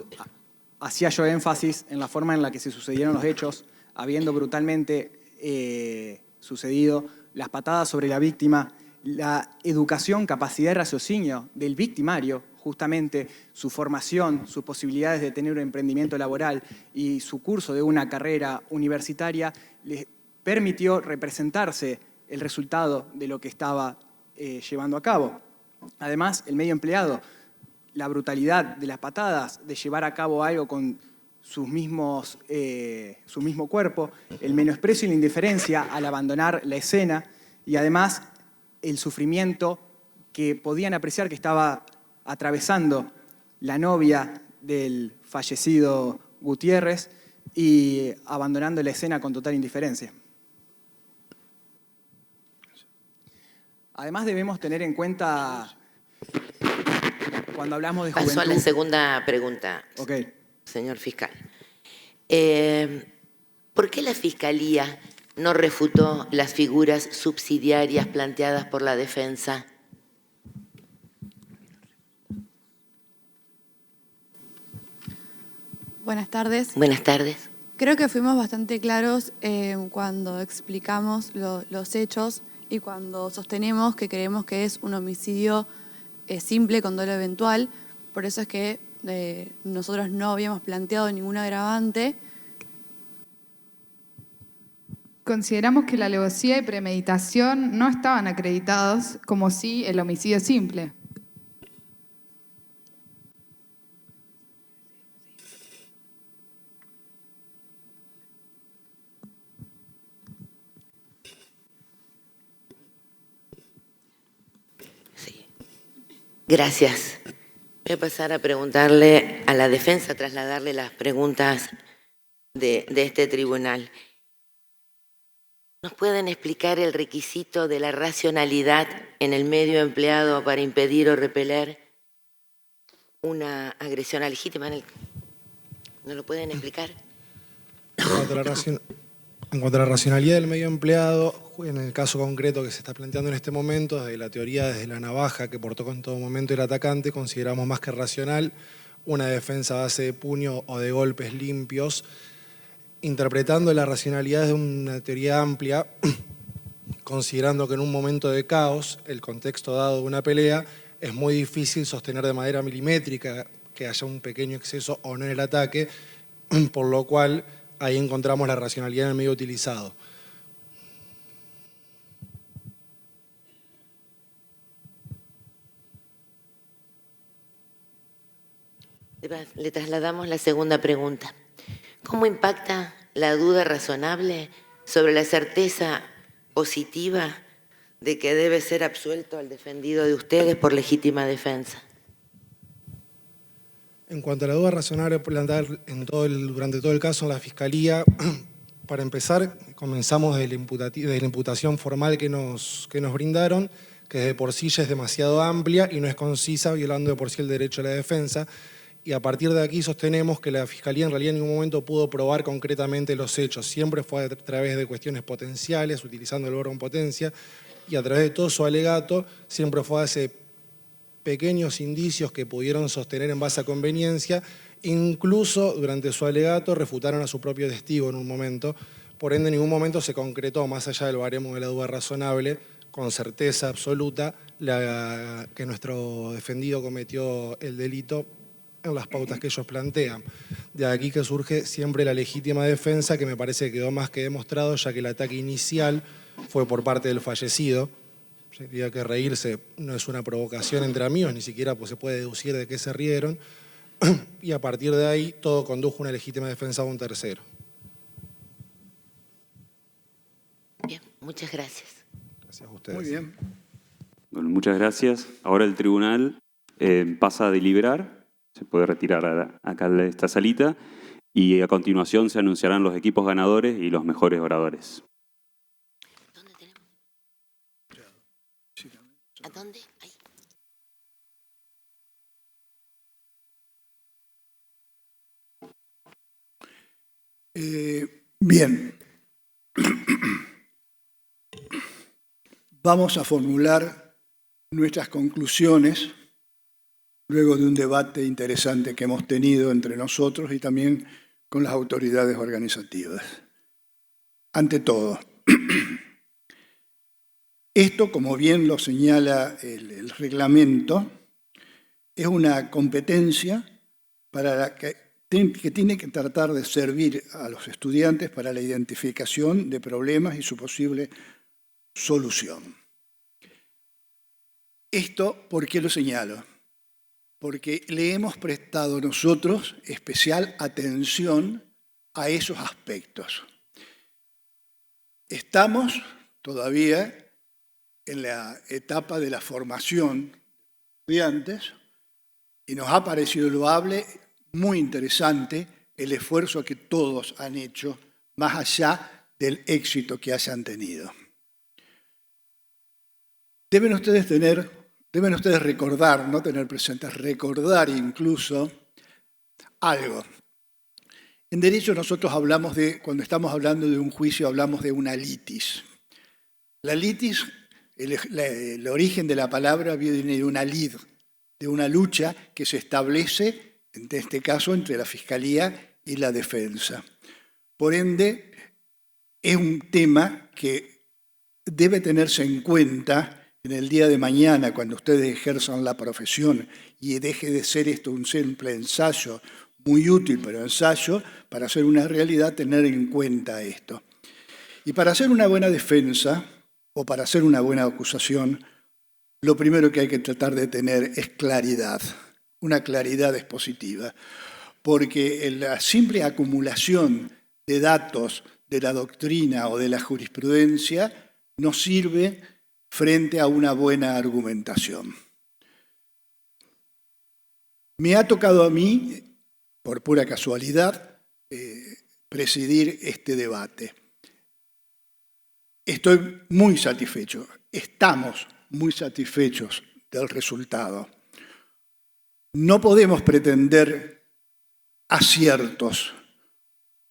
hacía yo énfasis en la forma en la que se sucedieron los hechos, habiendo brutalmente sucedido las patadas sobre la víctima, la educación, capacidad de raciocinio del victimario, justamente su formación, sus posibilidades de tener un emprendimiento laboral y su curso de una carrera universitaria, les permitió representarse el resultado de lo que estaba llevando a cabo. Además, el medio empleado, la brutalidad de las patadas, de llevar a cabo algo con su mismo cuerpo, el menosprecio y la indiferencia al abandonar la escena y además el sufrimiento que podían apreciar que estaba atravesando la novia del fallecido Gutiérrez y abandonando la escena con total indiferencia. Además debemos tener en cuenta, cuando hablamos de juventud... Paso a la segunda pregunta, Okay. Señor fiscal. ¿Por qué la Fiscalía no refutó las figuras subsidiarias planteadas por la defensa? Buenas tardes. Buenas tardes. Creo que fuimos bastante claros cuando explicamos los hechos y cuando sostenemos que creemos que es un homicidio simple con dolo eventual. Por eso es que nosotros no habíamos planteado ningún agravante. Consideramos que la alevosía y premeditación no estaban acreditados, como sí el homicidio simple. Gracias. Voy a pasar a preguntarle a la defensa, a trasladarle las preguntas de este tribunal. ¿Nos pueden explicar el requisito de la racionalidad en el medio empleado para impedir o repeler una agresión legítima? ¿No lo pueden explicar? En cuanto a la racionalidad del medio empleado, en el caso concreto que se está planteando en este momento, desde la teoría, desde la navaja que portó en todo momento el atacante, consideramos más que racional una defensa a base de puño o de golpes limpios, interpretando la racionalidad desde una teoría amplia, considerando que en un momento de caos, el contexto dado de una pelea, es muy difícil sostener de manera milimétrica que haya un pequeño exceso o no en el ataque, por lo cual ahí encontramos la racionalidad en el medio utilizado. Le trasladamos la segunda pregunta. ¿Cómo impacta la duda razonable sobre la certeza positiva de que debe ser absuelto al defendido de ustedes por legítima defensa? En cuanto a la duda razonable planteada durante todo el caso en la Fiscalía, para empezar, comenzamos de la imputación formal que nos brindaron, que de por sí ya es demasiado amplia y no es concisa, violando de por sí el derecho a la defensa. Y a partir de aquí sostenemos que la Fiscalía en realidad en ningún momento pudo probar concretamente los hechos. Siempre fue a través de cuestiones potenciales, utilizando el verbo en potencia, y a través de todo su alegato siempre fue a ese pequeños indicios que pudieron sostener en base a conveniencia. Incluso durante su alegato refutaron a su propio testigo en un momento. Por ende, en ningún momento se concretó, más allá del baremo de la duda razonable, con certeza absoluta, que nuestro defendido cometió el delito en las pautas que ellos plantean. De aquí que surge siempre la legítima defensa, que me parece que quedó más que demostrado, ya que el ataque inicial fue por parte del fallecido. Sería que reírse no es una provocación entre amigos, ni siquiera pues, se puede deducir de qué se rieron, y a partir de ahí todo condujo a una legítima defensa a un tercero. Bien, muchas gracias. Gracias a ustedes. Muy bien. Bueno, muchas gracias. Ahora el tribunal pasa a deliberar. Se puede retirar acá de esta salita y a continuación se anunciarán los equipos ganadores y los mejores oradores. ¿Dónde tenemos? ¿A dónde? Ahí. Bien. Vamos a formular nuestras conclusiones luego de un debate interesante que hemos tenido entre nosotros y también con las autoridades organizativas. Ante todo, esto, como bien lo señala el reglamento, es una competencia que tiene que tratar de servir a los estudiantes para la identificación de problemas y su posible solución. Esto, ¿por qué lo señalo? Porque le hemos prestado nosotros especial atención a esos aspectos. Estamos todavía en la etapa de la formación de estudiantes y nos ha parecido loable, muy interesante, el esfuerzo que todos han hecho, más allá del éxito que hayan tenido. Deben ustedes recordar, no tener presentes, recordar incluso algo. En derecho nosotros hablamos cuando estamos hablando de un juicio, hablamos de una litis. La litis, el origen de la palabra viene de una lid, de una lucha que se establece, en este caso, entre la Fiscalía y la defensa. Por ende, es un tema que debe tenerse en cuenta en el día de mañana, cuando ustedes ejerzan la profesión y deje de ser esto un simple ensayo, muy útil, pero ensayo, para hacer una realidad, tener en cuenta esto. Y para hacer una buena defensa, o para hacer una buena acusación, lo primero que hay que tratar de tener es claridad, una claridad expositiva, porque la simple acumulación de datos de la doctrina o de la jurisprudencia no sirve frente a una buena argumentación. Me ha tocado a mí, por pura casualidad, presidir este debate. Estoy muy satisfecho, estamos muy satisfechos del resultado. No podemos pretender aciertos,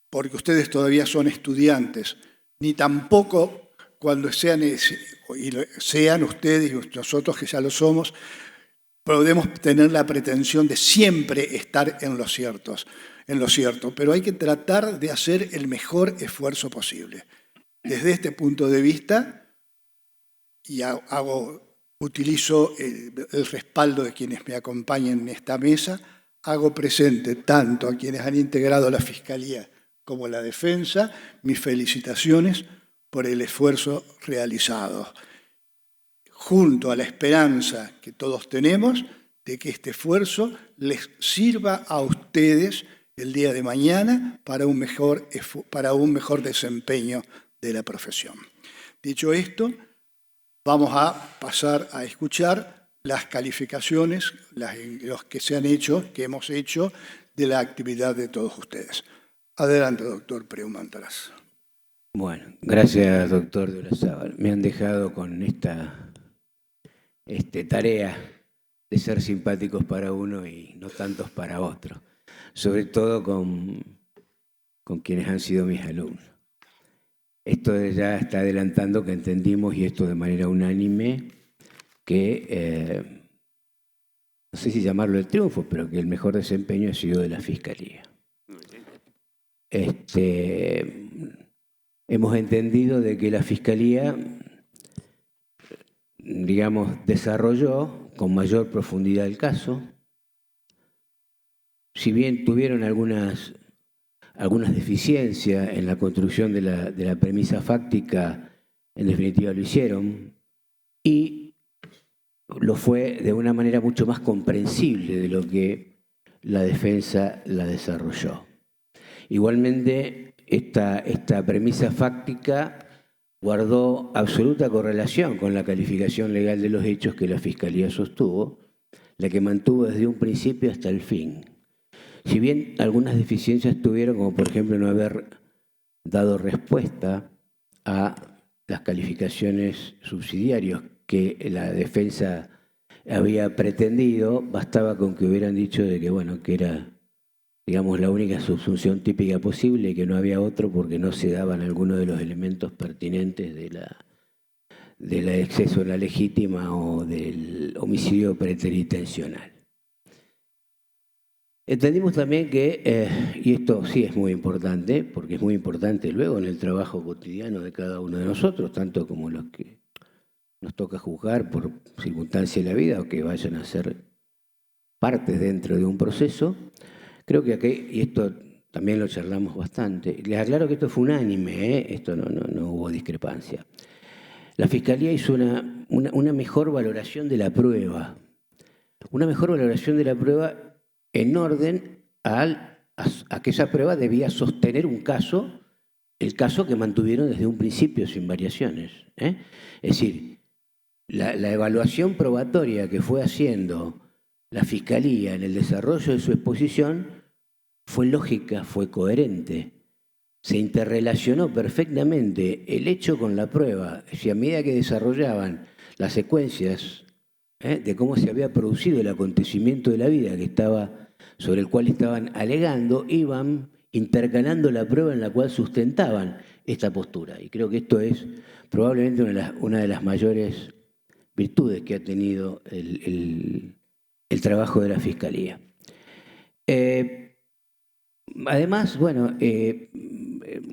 porque ustedes todavía son estudiantes, ni tampoco cuando sean ustedes y nosotros que ya lo somos, podemos tener la pretensión de siempre estar en lo cierto, pero hay que tratar de hacer el mejor esfuerzo posible. Desde este punto de vista, y utilizo el respaldo de quienes me acompañan en esta mesa, hago presente tanto a quienes han integrado la Fiscalía como la Defensa mis felicitaciones por el esfuerzo realizado, junto a la esperanza que todos tenemos de que este esfuerzo les sirva a ustedes el día de mañana para un mejor desempeño de la profesión. Dicho esto, vamos a pasar a escuchar las calificaciones, los que se han hecho, que hemos hecho, de la actividad de todos ustedes. Adelante, doctor Preumantaraz. Bueno, gracias, doctor de Olazábal. Me han dejado con esta tarea de ser simpáticos para uno y no tantos para otro, sobre todo con quienes han sido mis alumnos. Esto ya está adelantando que entendimos, y esto de manera unánime, que, no sé si llamarlo el triunfo, pero que el mejor desempeño ha sido de la Fiscalía. Hemos entendido de que la Fiscalía, digamos, desarrolló con mayor profundidad el caso. Si bien tuvieron algunas deficiencias en la construcción de la premisa fáctica, en definitiva lo hicieron, y lo fue de una manera mucho más comprensible de lo que la defensa la desarrolló. Igualmente, esta premisa fáctica guardó absoluta correlación con la calificación legal de los hechos que la Fiscalía sostuvo, la que mantuvo desde un principio hasta el fin. Si bien algunas deficiencias tuvieron, como por ejemplo no haber dado respuesta a las calificaciones subsidiarias que la defensa había pretendido, bastaba con que hubieran dicho de que, bueno, que era, digamos, la única subsunción típica posible y que no había otro porque no se daban algunos de los elementos pertinentes de la exceso en la legítima o del homicidio preteritencional. Entendimos también que, y esto sí es muy importante, porque es muy importante luego en el trabajo cotidiano de cada uno de nosotros, tanto como los que nos toca juzgar por circunstancia de la vida o que vayan a ser partes dentro de un proceso, creo que aquí, y esto también lo charlamos bastante, les aclaro que esto fue unánime, esto no hubo discrepancia. La Fiscalía hizo una mejor valoración de la prueba, en orden a que esa prueba debía sostener un caso, el caso que mantuvieron desde un principio sin variaciones. Es decir, la evaluación probatoria que fue haciendo la Fiscalía en el desarrollo de su exposición fue lógica, fue coherente. Se interrelacionó perfectamente el hecho con la prueba. Si a medida que desarrollaban las secuencias de cómo se había producido el acontecimiento de la vida sobre el cual estaban alegando, iban intercalando la prueba en la cual sustentaban esta postura. Y creo que esto es probablemente una de las mayores virtudes que ha tenido el trabajo de la Fiscalía. Además, bueno,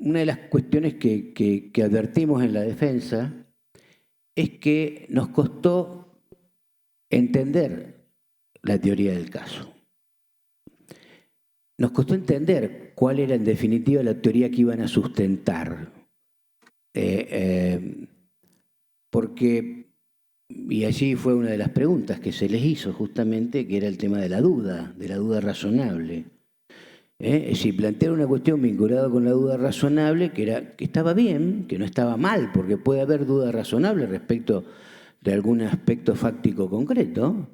una de las cuestiones que advertimos en la defensa es que nos costó entender la teoría del caso. Nos costó entender cuál era en definitiva la teoría que iban a sustentar. Porque, y allí fue una de las preguntas que se les hizo justamente, que era el tema de la duda razonable. Es decir, plantear una cuestión vinculada con la duda razonable que estaba bien, que no estaba mal, porque puede haber duda razonable respecto de algún aspecto fáctico concreto,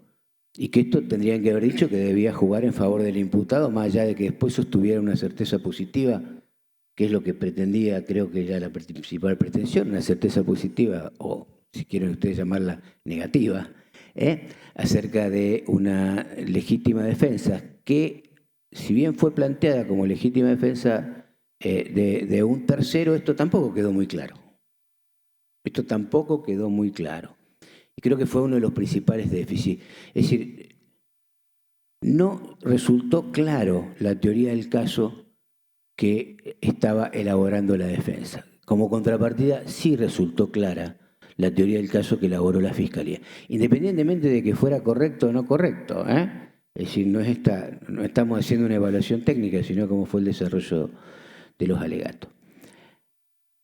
y que esto tendrían que haber dicho que debía jugar en favor del imputado, más allá de que después sostuviera una certeza positiva, que es lo que pretendía, creo que era la principal pretensión, una certeza positiva, o si quieren ustedes llamarla negativa, acerca de una legítima defensa, que si bien fue planteada como legítima defensa de un tercero, esto tampoco quedó muy claro. Y creo que fue uno de los principales déficits. Es decir, no resultó claro la teoría del caso que estaba elaborando la defensa. Como contrapartida, sí resultó clara la teoría del caso que elaboró la Fiscalía, independientemente de que fuera correcto o no correcto, ¿eh? Es decir, no estamos haciendo una evaluación técnica, sino cómo fue el desarrollo de los alegatos.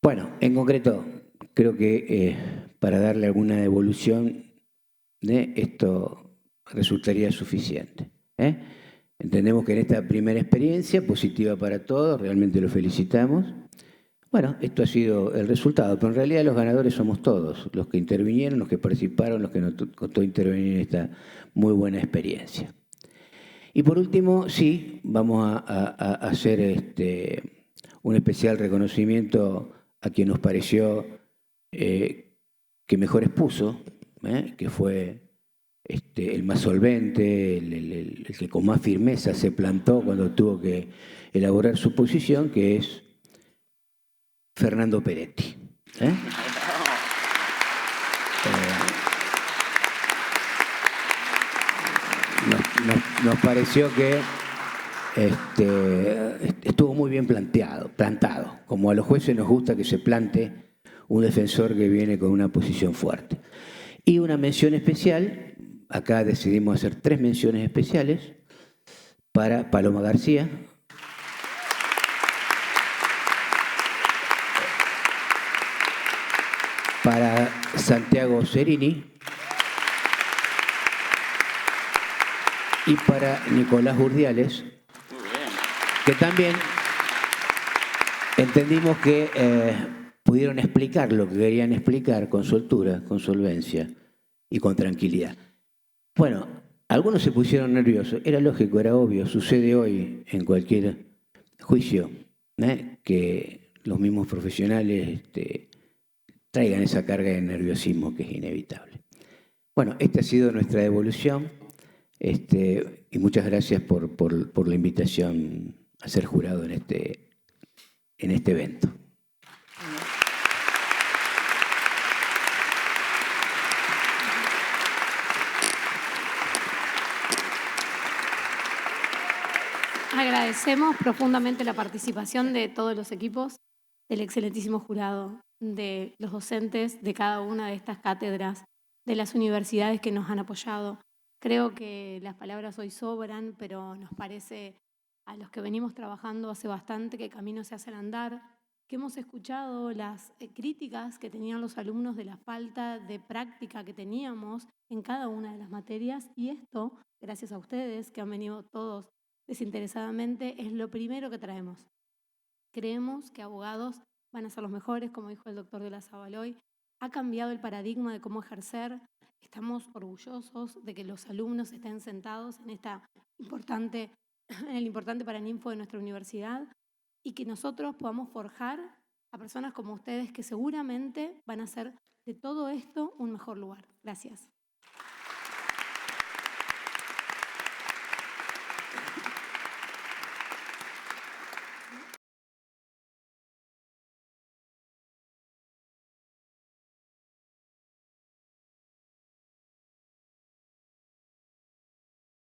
Bueno, en concreto, creo que para darle alguna devolución, esto resultaría suficiente. Entendemos que en esta primera experiencia, positiva para todos, realmente lo felicitamos. Bueno, esto ha sido el resultado, pero en realidad los ganadores somos todos, los que intervinieron, los que participaron, los que nos costó intervenir en esta muy buena experiencia. Y por último, sí, vamos a hacer un especial reconocimiento a quien nos pareció que mejor expuso, que fue el más solvente, el que con más firmeza se plantó cuando tuvo que elaborar su posición, que es Fernando Peretti. Nos pareció que estuvo muy bien plantado, como a los jueces nos gusta que se plante un defensor que viene con una posición fuerte. Y una mención especial, acá decidimos hacer 3 menciones especiales, para Paloma García, para Santiago Cerini y para Nicolás Urdiales, que también entendimos que pudieron explicar lo que querían explicar con soltura, con solvencia y con tranquilidad. Bueno, algunos se pusieron nerviosos, era lógico, era obvio, sucede hoy en cualquier juicio, que los mismos profesionales traigan esa carga de nerviosismo que es inevitable. Bueno, esta ha sido nuestra devolución y muchas gracias por la invitación a ser jurado en este evento. Agradecemos profundamente la participación de todos los equipos, del excelentísimo jurado, de los docentes de cada una de estas cátedras, de las universidades que nos han apoyado. Creo que las palabras hoy sobran, pero nos parece a los que venimos trabajando hace bastante que camino se hace al andar, que hemos escuchado las críticas que tenían los alumnos de la falta de práctica que teníamos en cada una de las materias, y esto, gracias a ustedes que han venido todos desinteresadamente, es lo primero que traemos. Creemos que abogados van a ser los mejores, como dijo el doctor de la Zabaloy. Ha cambiado el paradigma de cómo ejercer. Estamos orgullosos de que los alumnos estén sentados en el importante Paraninfo de nuestra universidad y que nosotros podamos forjar a personas como ustedes que seguramente van a hacer de todo esto un mejor lugar. Gracias.